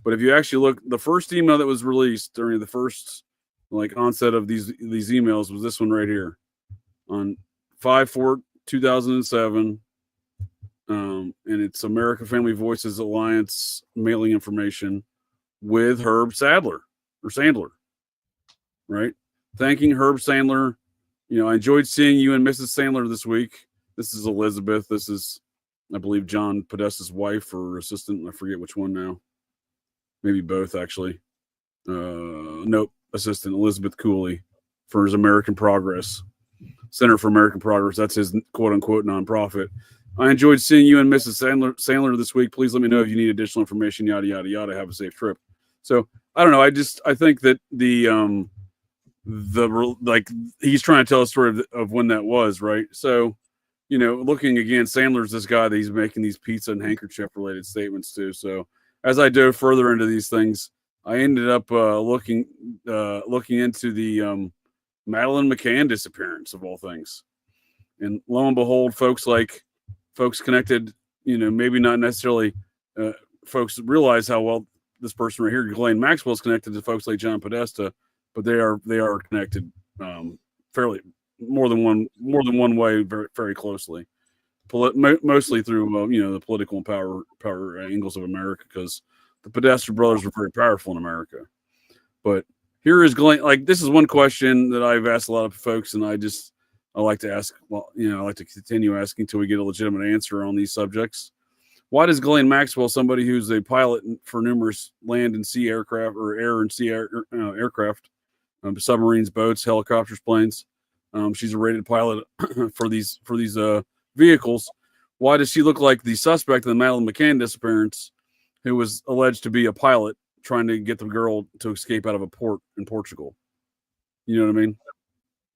But if you actually look, the first email that was released during the first onset of these emails was this one right here on 5/4/2007. And it's American Family Voices Alliance mailing information with Herb Sandler. Right? Thanking Herb Sandler. I enjoyed seeing you and Mrs. Sandler this week. This is Elizabeth. This is, I believe, John Podesta's wife or assistant. I forget which one now. Maybe both, actually. Nope. Assistant Elizabeth Cooley for his American Progress. Center for American Progress. That's his quote-unquote nonprofit. I enjoyed seeing you and Mrs. Sandler this week. Please let me know if you need additional information, yada, yada, yada. Have a safe trip. So, I don't know. I think that he's trying to tell a story of when that was, right? So, looking again, Sandler's this guy that he's making these pizza and handkerchief related statements to. So as I dove further into these things, I ended up looking into the Madeleine McCann disappearance of all things. And lo and behold, folks connected, maybe not necessarily folks realize how well this person right here, Ghislaine Maxwell, is connected to folks like John Podesta, but they are connected fairly more than one way, very, very closely. Mostly through the political and power angles of America, because the Podesta brothers were very powerful in America. But here is Ghislaine. This is one question that I've asked a lot of folks, and I like to ask. Well, I like to continue asking until we get a legitimate answer on these subjects. Why does Ghislaine Maxwell, somebody who's a pilot for numerous land and sea aircraft or air and sea aircraft, submarines, boats, helicopters, planes, she's a rated pilot for these vehicles. Why does she look like the suspect in the Madeleine McCann disappearance, who was alleged to be a pilot trying to get the girl to escape out of a port in Portugal? You know what I mean?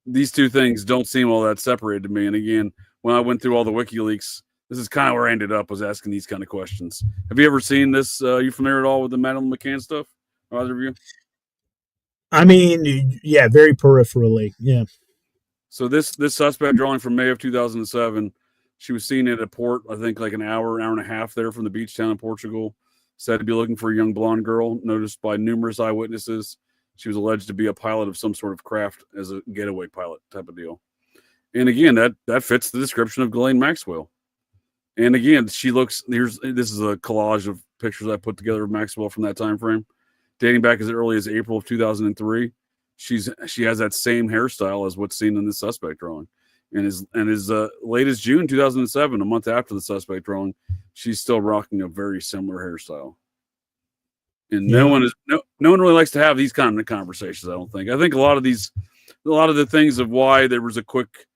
These two things don't seem all that separated to me. And again, when I went through all the WikiLeaks, this is kind of where I ended up, was asking these kind of questions. Have you ever seen this? Are you familiar at all with the Madeleine McCann stuff? Either of you? I mean, yeah, very peripherally. Yeah. So this suspect, drawing from May of 2007, she was seen at a port, I think like an hour and a half there from the beach town in Portugal, said to be looking for a young blonde girl, noticed by numerous eyewitnesses. She was alleged to be a pilot of some sort of craft, as a getaway pilot type of deal. And again, that fits the description of Ghislaine Maxwell. And again, she looks, this is a collage of pictures I put together of Maxwell from that time frame, dating back as early as April of 2003. She has that same hairstyle as what's seen in the suspect drawing. And as late as June 2007, a month after the suspect drawing, she's still rocking a very similar hairstyle. And no one really likes to have these kind of conversations. I don't think. I think a lot of the things of why there was a quick,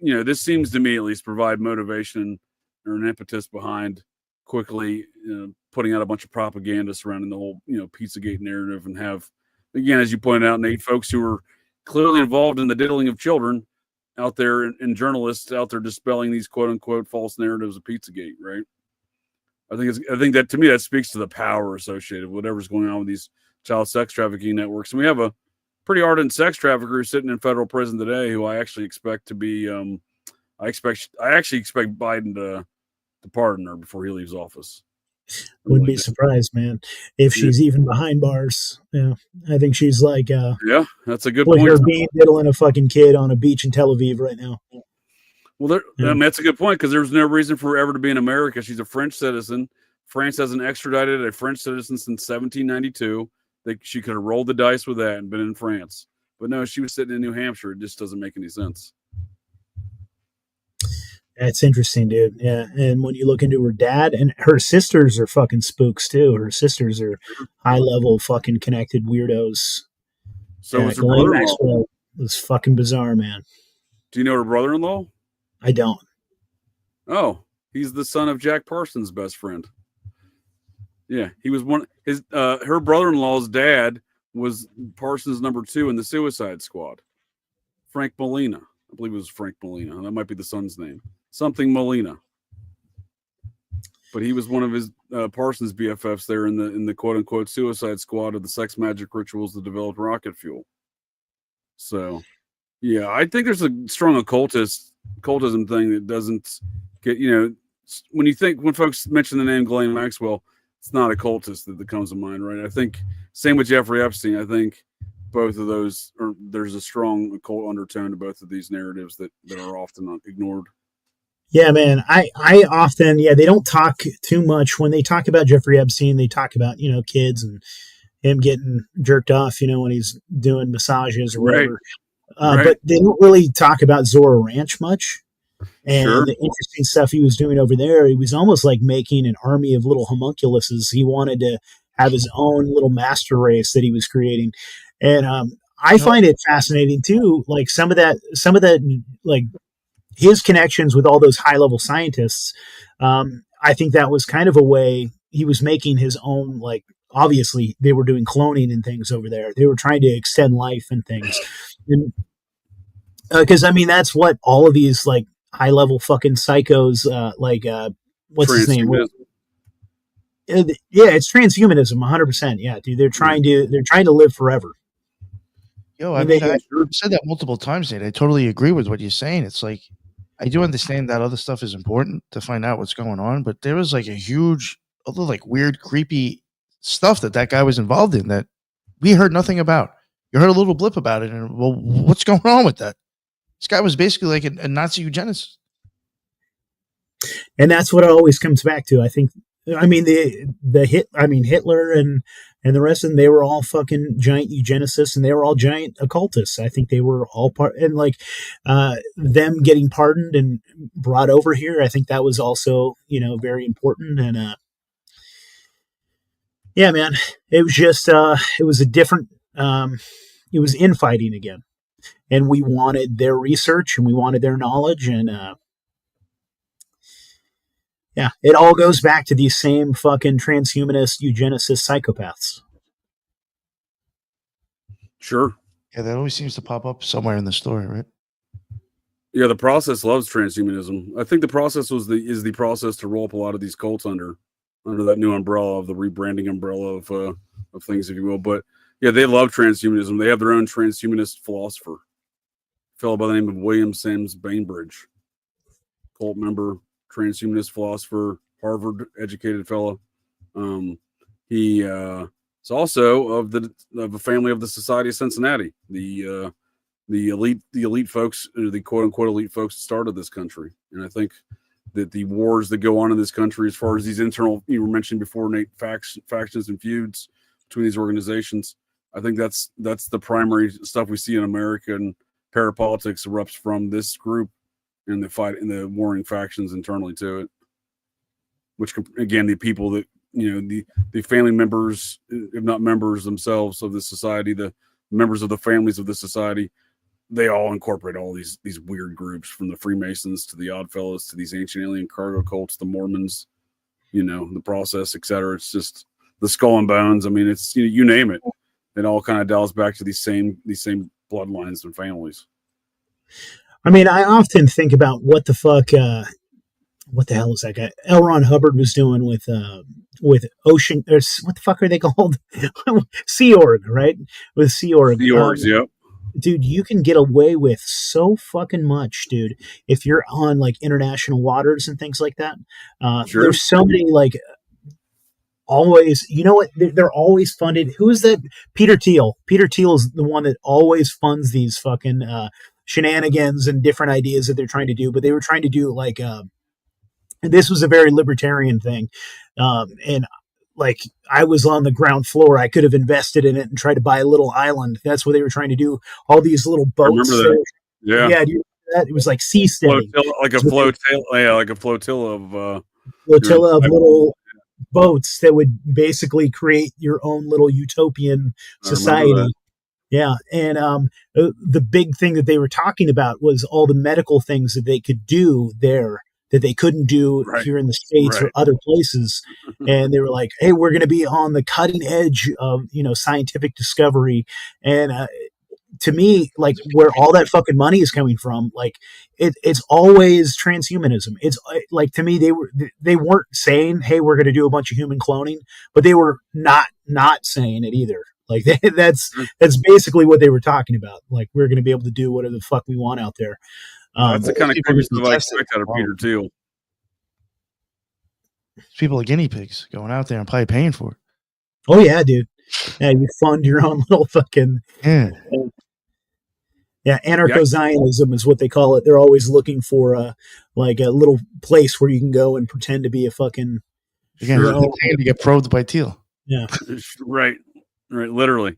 this seems to me at least provide motivation or an impetus behind quickly putting out a bunch of propaganda surrounding the whole, Pizzagate narrative, and have, again, as you pointed out, Nate, folks who are clearly involved in the diddling of children out there, and journalists out there dispelling these quote unquote false narratives of Pizzagate, right? I think that, to me, that speaks to the power associated with whatever's going on with these child sex trafficking networks. And we have a pretty ardent sex trafficker sitting in federal prison today, who I actually expect to be, I actually expect Biden to pardon her before he leaves office. Wouldn't be surprised, man, if she's even behind bars. Yeah, I think she's like, yeah, that's a good point. Her being diddling a fucking kid on a beach in Tel Aviv right now. Well, that's a good point, because there's no reason for her ever to be in America. She's a French citizen. France hasn't extradited a French citizen since 1792. She could have rolled the dice with that and been in France. But no, she was sitting in New Hampshire. It just doesn't make any sense. That's interesting, dude. Yeah, and when you look into her dad, and her sisters are fucking spooks too. Her sisters are high-level fucking connected weirdos. So was her brother-in-law. It was fucking bizarre, man. Do you know her brother-in-law? I don't. Oh, he's the son of Jack Parsons' best friend. Yeah, he was her brother-in-law's dad was Parsons' number 2 in the Suicide Squad. Frank Molina. I believe it was Frank Molina. That might be the son's name. Something Molina. But he was one of his Parsons BFFs there in the quote-unquote Suicide Squad of the sex magic rituals that developed rocket fuel. So, yeah, I think there's a strong occultism thing that doesn't get, when folks mention the name Ghislaine Maxwell, it's not occultist that comes to mind, right? I think same with Jeffrey Epstein. I think both of those, there's a strong occult undertone to both of these narratives that are often ignored. Yeah, man. I often, they don't talk too much. When they talk about Jeffrey Epstein, they talk about, kids and him getting jerked off, when he's doing massages or whatever. Right. But they don't really talk about Zora Ranch much. And the interesting stuff he was doing over there, he was almost like making an army of little homunculuses. He wanted to have his own little master race that he was creating. And I find it fascinating too, like some of that, like his connections with all those high level scientists. I think that was kind of a way he was making his own, like, obviously they were doing cloning and things over there. They were trying to extend life and things. And because that's what all of these like high level fucking psychos, what's his name? Yeah, it's transhumanism, 100%. Yeah, dude, they're trying to live forever. Yo, I said that multiple times, Nate. I totally agree with what you're saying. It's like, I do understand that other stuff is important to find out what's going on, but there was like a huge, other like weird, creepy stuff that guy was involved in that we heard nothing about. You heard a little blip about it, and well, what's going on with that? This guy was basically like a Nazi eugenicist. And that's what it always comes back to. I think, Hitler and the rest of them, they were all fucking giant eugenicists, and they were all giant occultists. I think they were all part, and like them getting pardoned and brought over here, I think that was also, very important. And yeah, man, it was just, it was a different, it was infighting again. And we wanted their research and we wanted their knowledge. And yeah, it all goes back to these same fucking transhumanist eugenicist psychopaths. Sure. Yeah, that always seems to pop up somewhere in the story, right? Yeah, the process loves transhumanism. I think the process is the process to roll up a lot of these cults under that new umbrella of the rebranding umbrella of things, if you will. But yeah, they love transhumanism. They have their own transhumanist philosopher, a fellow by the name of William Sims Bainbridge, cult member, transhumanist philosopher, Harvard educated fellow. He is also of a family of the Society of Cincinnati, the elite folks, the quote unquote elite folks that started this country. And I think that the wars that go on in this country, as far as these internal, you were mentioned before, Nate, factions and feuds between these organizations, I think that's the primary stuff we see in America, and parapolitics erupts from this group and the fight and the warring factions internally to it, which again, the people that the family members, if not members themselves of the society, the members of the families of the society, they all incorporate all these weird groups, from the Freemasons to the Oddfellows to these ancient alien cargo cults, the Mormons, the process, etc. It's just the skull and bones. I mean, it's you name it. It all kind of dials back to these same bloodlines and families. I mean, I often think about what the hell is that guy L. Ron Hubbard was doing with Ocean, or what the fuck are they called? Sea Org, right? With Sea Org. Sea Orgs, yep. Dude, you can get away with so fucking much, dude, if you're on like international waters and things like that. Sure. There's so many always, you know what? They're always funded. Who is that? Peter Thiel. Peter Thiel is the one that always funds these fucking shenanigans and different ideas that they're trying to do. But they were trying to do this was a very libertarian thing. And like, I was on the ground floor. I could have invested in it and tried to buy a little island. That's what they were trying to do. All these little boats. I remember that. Yeah. Yeah. Do you remember that? It was like seasteading. Like a flotilla of little boats that would basically create your own little utopian society. Yeah. And the big thing that they were talking about was all the medical things that they could do there that they couldn't do here in the States or other places. And they were like, hey, we're going to be on the cutting edge of, scientific discovery. And to me, like, where all that fucking money is coming from, like, it's always transhumanism. It's like, to me, they weren't saying, hey, we're going to do a bunch of human cloning, but they were not saying it either. Like, that's basically what they were talking about. Like, we're going to be able to do whatever the fuck we want out there. That's the kind of creepy stuff I expect out of Peter Thiel. People are guinea pigs going out there and probably paying for it. Oh yeah, dude. Yeah, you fund your own little fucking anarcho-Zionism is what they call it. They're always looking for a little place where you can go and pretend to be a fucking. Again, to get probed by Thiel. Yeah. Right. Literally.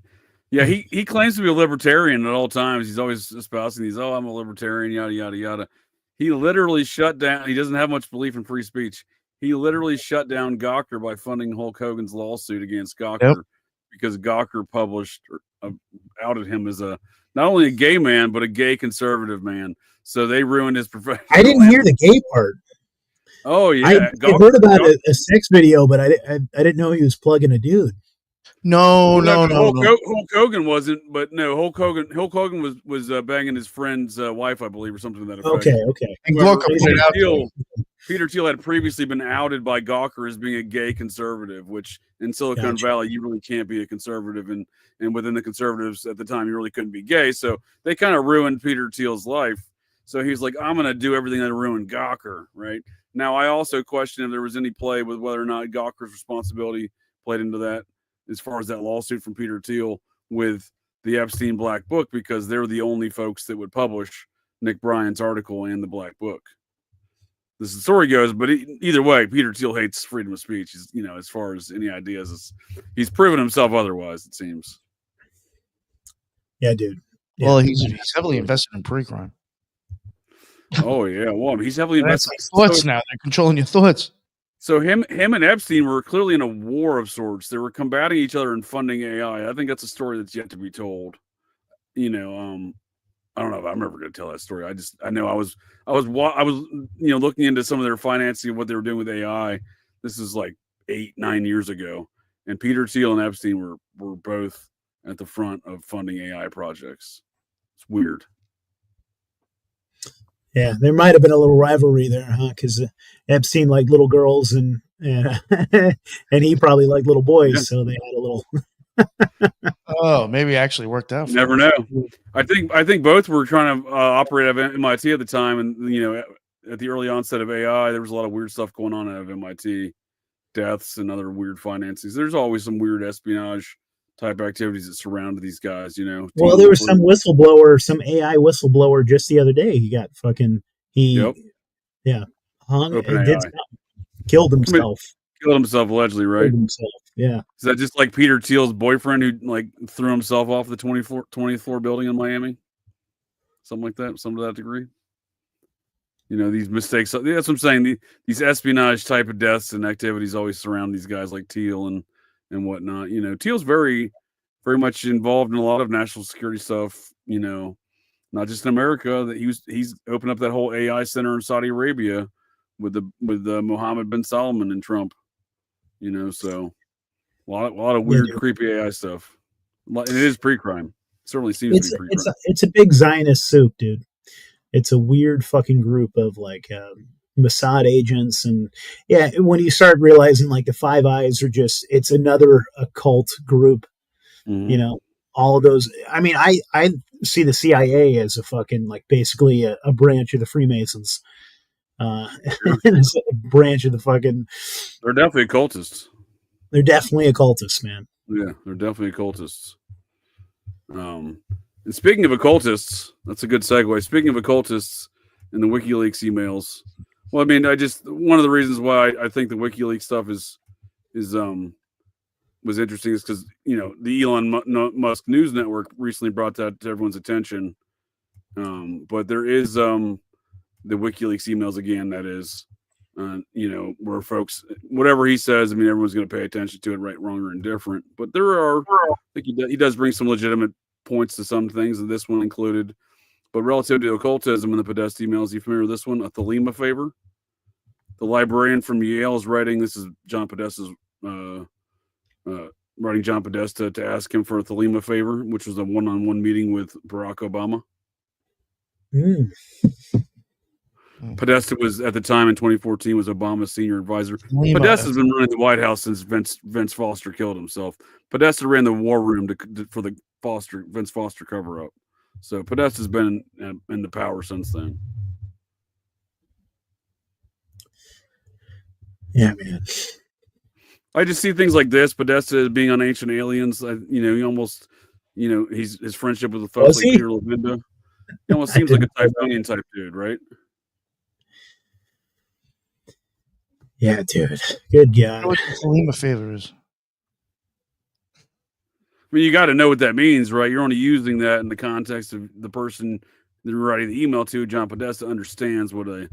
Yeah, he claims to be a libertarian at all times. He's always espousing these, I'm a libertarian, yada, yada, yada. He literally shut down, he doesn't have much belief in free speech. He literally shut down Gawker by funding Hulk Hogan's lawsuit against Gawker because Gawker outed him as not only a gay man, but a gay conservative man. So they ruined his profession. I didn't hear the gay part. Oh, yeah. I heard about a sex video, but I didn't know he was plugging a dude. No. Hulk Hogan wasn't, but no, Hulk Hogan was banging his friend's wife, I believe, or something to that effect. Okay. And Peter Thiel had previously been outed by Gawker as being a gay conservative, which in Silicon Valley, you really can't be a conservative. And within the conservatives at the time, you really couldn't be gay. So they kind of ruined Peter Thiel's life. So he's like, I'm going to do everything to ruin Gawker, right? Now, I also question if there was any play with whether or not Gawker's responsibility played into that, as far as that lawsuit from Peter Thiel with the Epstein Black Book, because they're the only folks that would publish Nick Bryan's article and the Black Book. This the story goes, but either way, Peter Thiel hates freedom of speech. He's, as far as any ideas, he's proven himself otherwise, it seems. Yeah, dude. Yeah. Well, he's heavily invested in pre-crime. Oh yeah, well, he's heavily invested. That's like thoughts now; they're controlling your thoughts. So him and Epstein were clearly in a war of sorts. They were combating each other and funding AI. I think that's a story that's yet to be told. I don't know if I'm ever going to tell that story. I know I was looking into some of their financing of what they were doing with AI. This is like 8-9 years ago, and Peter Thiel and Epstein were both at the front of funding AI projects. It's weird. Yeah, there might have been a little rivalry there, huh? Because Epstein liked little girls, and and he probably liked little boys, so they had a little. Oh, maybe it actually worked out. You never know. I think both were trying to operate out of MIT at the time, and at the early onset of AI, there was a lot of weird stuff going on out of MIT, deaths and other weird financings. There's always some weird espionage type activities that surround these guys, Well, there was some whistleblower, some AI whistleblower just the other day. He got hung, killed himself. Killed himself allegedly, right? Killed himself, yeah. Is that just like Peter Thiel's boyfriend who threw himself off the 20th floor building in Miami? Something like that, some to that degree. these mistakes. That's what I'm saying. These espionage type of deaths and activities always surround these guys like Teal and whatnot. Teal's very, very much involved in a lot of national security stuff. Not just in America. That he's opened up that whole AI center in Saudi Arabia with Mohammed bin Salman and Trump. So a lot of weird, creepy AI stuff. It is pre-crime. It certainly seems to be pre-crime. It's a big Zionist soup, dude. It's a weird fucking group of like Mossad agents, and when you start realizing like the Five Eyes are it's another occult group. Mm-hmm. All of those. I mean, I see the CIA as a fucking like basically a branch of the Freemasons. It's a branch of the fucking. They're definitely occultists. They're definitely occultists, man. Yeah, they're definitely occultists. And speaking of occultists, that's a good segue. Speaking of occultists and the WikiLeaks emails, well, I mean, one of the reasons why I think the WikiLeaks stuff was interesting is because the Elon Musk News Network recently brought that to everyone's attention. But there is the WikiLeaks emails again. That is, where folks, whatever he says, I mean, everyone's going to pay attention to it, right, wrong, or indifferent. But I think he does bring some legitimate points to some things, and this one included. But relative to occultism and the Podesta emails, you familiar with this one? A Thelema favor. The librarian from Yale is writing. This is John Podesta's writing John Podesta to ask him for a Thelema favor, which was a one-on-one meeting with Barack Obama. Podesta was at the time in 2014 was Obama's senior advisor. Podesta's been running the White House since Vince Foster killed himself. Podesta ran the war room for the Vince Foster cover up. So Podesta's been in the power since then. Yeah, man. I just see things like this. Podesta being on Ancient Aliens. He almost, his friendship with the folks like Peter Levenda. He almost seems like a Typhonian type dude, right? Yeah, dude. Good guy. What the Thelema favor is? I mean, you got to know what that means, right? You're only using that in the context of the person that you're writing the email to. John Podesta understands what a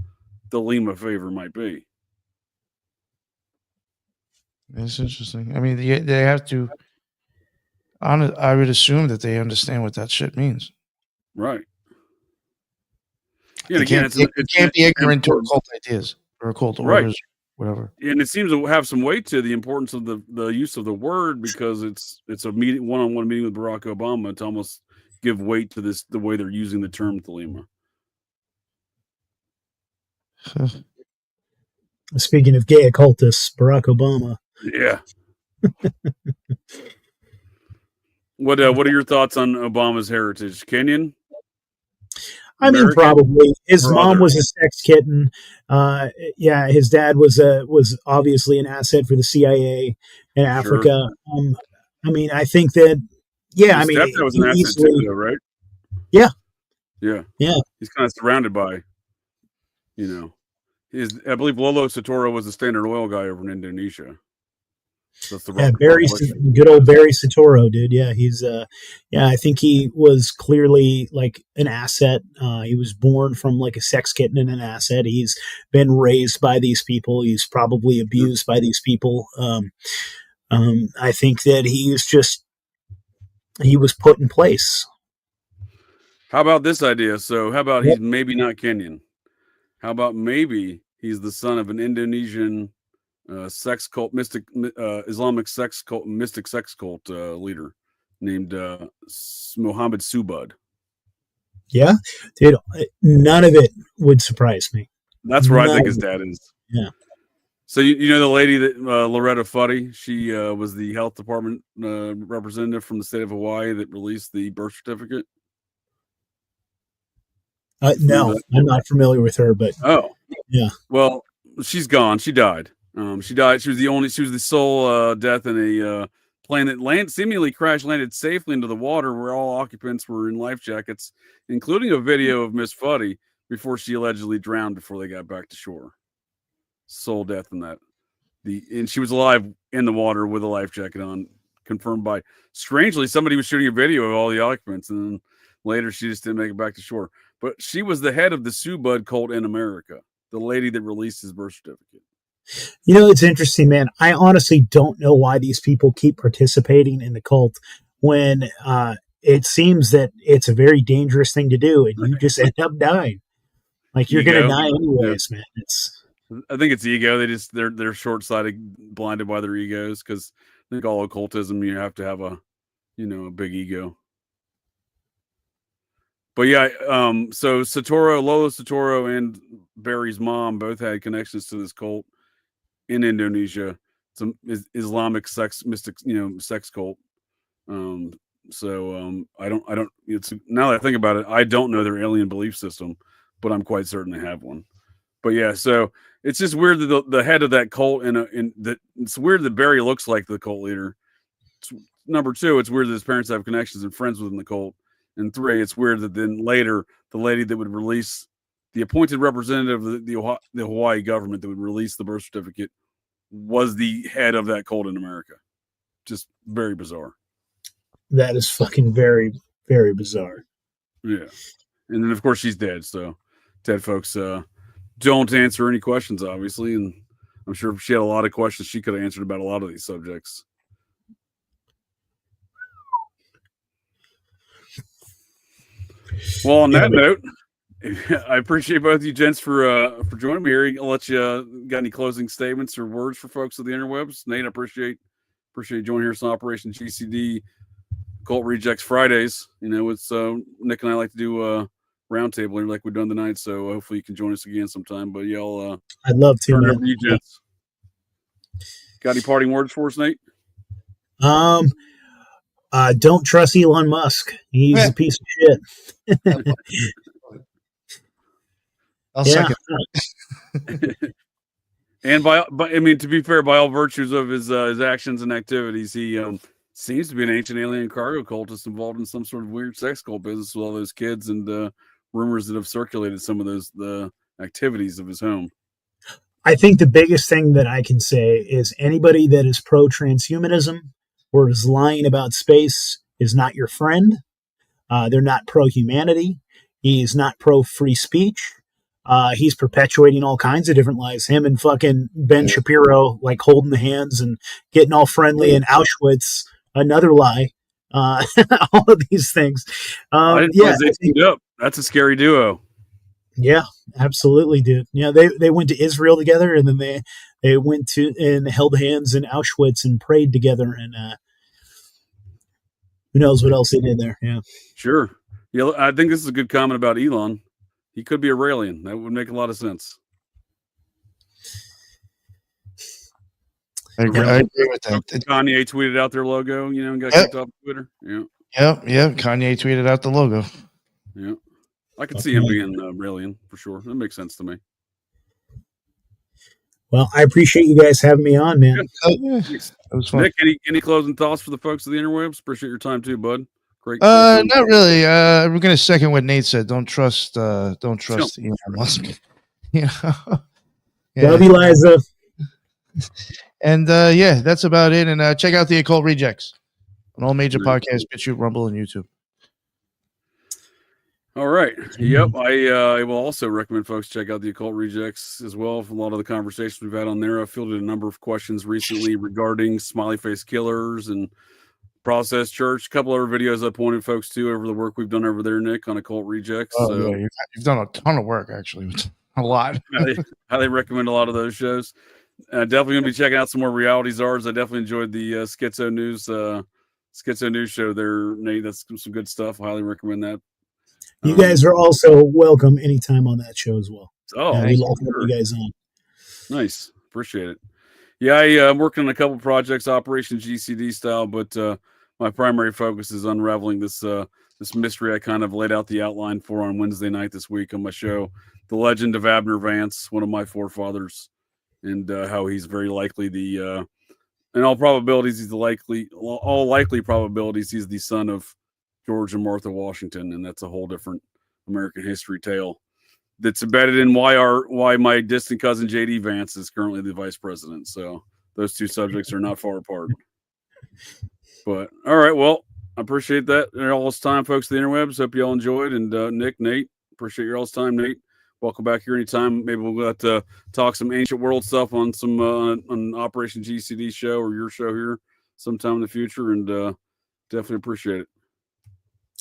Thelema favor might be. That's interesting. I mean, they have to. I would assume that they understand what that shit means. Right. Yeah, it can't be ignorant to occult ideas or occult orders, whatever. And it seems to have some weight to the importance of the use of the word, because it's a one-on-one meeting with Barack Obama to almost give weight to the way they're using the term Thelema. Speaking of gay occultists, Barack Obama. Yeah. What are your thoughts on Obama's heritage? Kenyan? I mean, probably his mom was a sex kitten. His dad was obviously an asset for the CIA in Africa. Sure. I mean, I think that his stepdad was an asset too, though, right? Yeah. He's kind of surrounded by, I believe Lolo Soetoro was the Standard Oil guy over in Indonesia. So that's good old Barry Soetoro, dude. Yeah, he's I think he was clearly like an asset. He was born from like a sex kitten and an asset. He's been raised by these people. He's probably abused by these people. I think that he was put in place. How about this idea? So how about he's maybe not Kenyan? How about maybe he's the son of an Indonesian sex cult mystic, Islamic sex cult mystic sex cult leader named Muhammad Subud. Yeah, dude, none of it would surprise me. That's where I think his dad is. Yeah. So you know the lady that Loretta Fuddy, she was the health department representative from the state of Hawaii that released the birth certificate. No, I'm not familiar with her, but yeah. Well, she's gone. She died. She died. She was the sole death in a plane that seemingly crash landed safely into the water, where all occupants were in life jackets, including a video of Miss Fuddy before she allegedly drowned before they got back to shore. Sole death in that. And she was alive in the water with a life jacket on, confirmed by, strangely, somebody was shooting a video of all the occupants, and then later she just didn't make it back to shore. but she was the head of the Sue Bud cult in America, the lady that released his birth certificate. It's interesting, man. I honestly don't know why these people keep participating in the cult when it seems that it's a very dangerous thing to do, and you just end up dying. Like, you're going to die anyways, man. I think it's ego. They're short-sighted, blinded by their egos, because I think all occultism, you have to have a big ego. But yeah, so Lola Sotoro and Barry's mom both had connections to this cult in Indonesia. Some Islamic mystic sex cult. I don't. It's, now that I think about it, I don't know their alien belief system, but I'm quite certain they have one. But yeah, so it's just weird that the head of that cult it's weird that Barry looks like the cult leader. Number two, it's weird that his parents have connections and friends within the cult. And three, it's weird that then later the lady that would release the appointed representative of the Hawaii government that would release the birth certificate was the head of that cult in America. Just very bizarre. That is fucking very, very bizarre. Yeah. And then, of course, she's dead. So, dead folks don't answer any questions, obviously. And I'm sure if she had a lot of questions, she could have answered about a lot of these subjects. Well, on that note, I appreciate both you gents for joining me here. I'll let you got any closing statements or words for folks of the interwebs. Nate, I appreciate you joining us on Operation GCD Occult Rejects Fridays. It's Nick and I like to do roundtable here like we've done tonight. So hopefully you can join us again sometime. But y'all, I'd love to. Turn over to you gents. Got any parting words for us, Nate? Don't trust Elon Musk. He's a piece of shit. I'll second. And to be fair, by all virtues of his actions and activities, he seems to be an ancient alien cargo cultist involved in some sort of weird sex cult business with all those kids and rumors that have circulated some of the activities of his home. I think the biggest thing that I can say is anybody that is pro-transhumanism or is lying about space is not your friend. They're not pro-humanity. He's not pro-free speech. He's perpetuating all kinds of different lies. Him and fucking Ben Shapiro, like holding the hands and getting all friendly in Auschwitz, another lie. All of these things. I didn't realize they teamed up. That's a scary duo. Yeah, absolutely, dude. Yeah, they went to Israel together, and then they went to and held hands in Auschwitz and prayed together, and who knows what else they did there? Yeah, sure. Yeah, I think this is a good comment about Elon. He could be a Raelian. That would make a lot of sense. I agree with that. Kanye tweeted out their logo, and got kicked off Twitter. Yeah. Yeah. Kanye tweeted out the logo. Yeah. I could see him being Raelian for sure. That makes sense to me. Well, I appreciate you guys having me on, man. Yeah. That was fun. Nick, any closing thoughts for the folks of the interwebs? Appreciate your time too, bud. Great. Not really. We're gonna second what Nate said. Don't trust Elon Musk. Love you, Liza. And that's about it. And check out the Occult Rejects on all major podcasts, BitChute, Rumble, and YouTube. All right. Yep. I will also recommend folks check out the Occult Rejects as well. For a lot of the conversations we've had on there, I fielded a number of questions recently regarding smiley face killers and Process Church. A couple other videos I pointed folks to over the work we've done over there, Nick, on Occult Rejects. Yeah, you've done a ton of work, actually. A lot. highly recommend a lot of those shows. Definitely going to be checking out some more Reality Czars. I definitely enjoyed the Schizo News show there, Nate. That's some good stuff. I highly recommend that. You guys are also welcome anytime on that show as well. Oh, we love having you guys on. Nice. Appreciate it. Yeah, I'm working on a couple projects, Operation GCD style, but my primary focus is unraveling this mystery I kind of laid out the outline for on Wednesday night this week on my show, The Legend of Abner Vance, one of my forefathers, and how he's very likely in all probabilities, all likely probabilities, he's the son of George and Martha Washington, and that's a whole different American history tale that's embedded in why my distant cousin JD Vance is currently the vice president. So those two subjects are not far apart. But all right, well, I appreciate that. All this time, folks, the interwebs. Hope you all enjoyed. And Nick, Nate, Appreciate your all's time, Nate. Welcome back here anytime. Maybe we'll have to talk some ancient world stuff on some on Operation GCD show or your show here sometime in the future, and definitely appreciate it.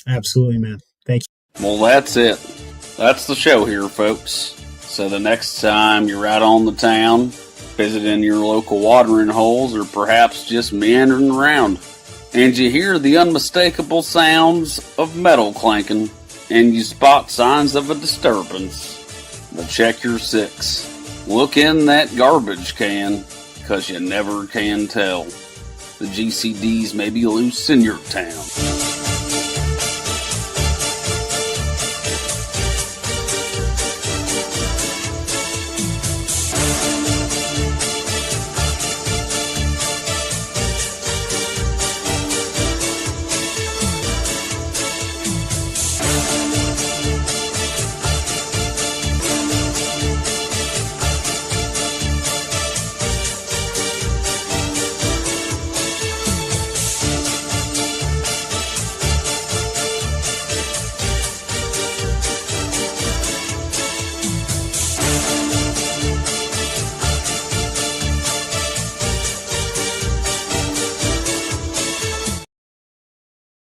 Absolutely, man. Thank you. Well, that's it. That's the show here, folks. So the next time you're out on the town, visiting your local watering holes, or perhaps just meandering around, and you hear the unmistakable sounds of metal clanking, and you spot signs of a disturbance, but check your six. Look in that garbage can, 'cause you never can tell. The GCDs may be loose in your town.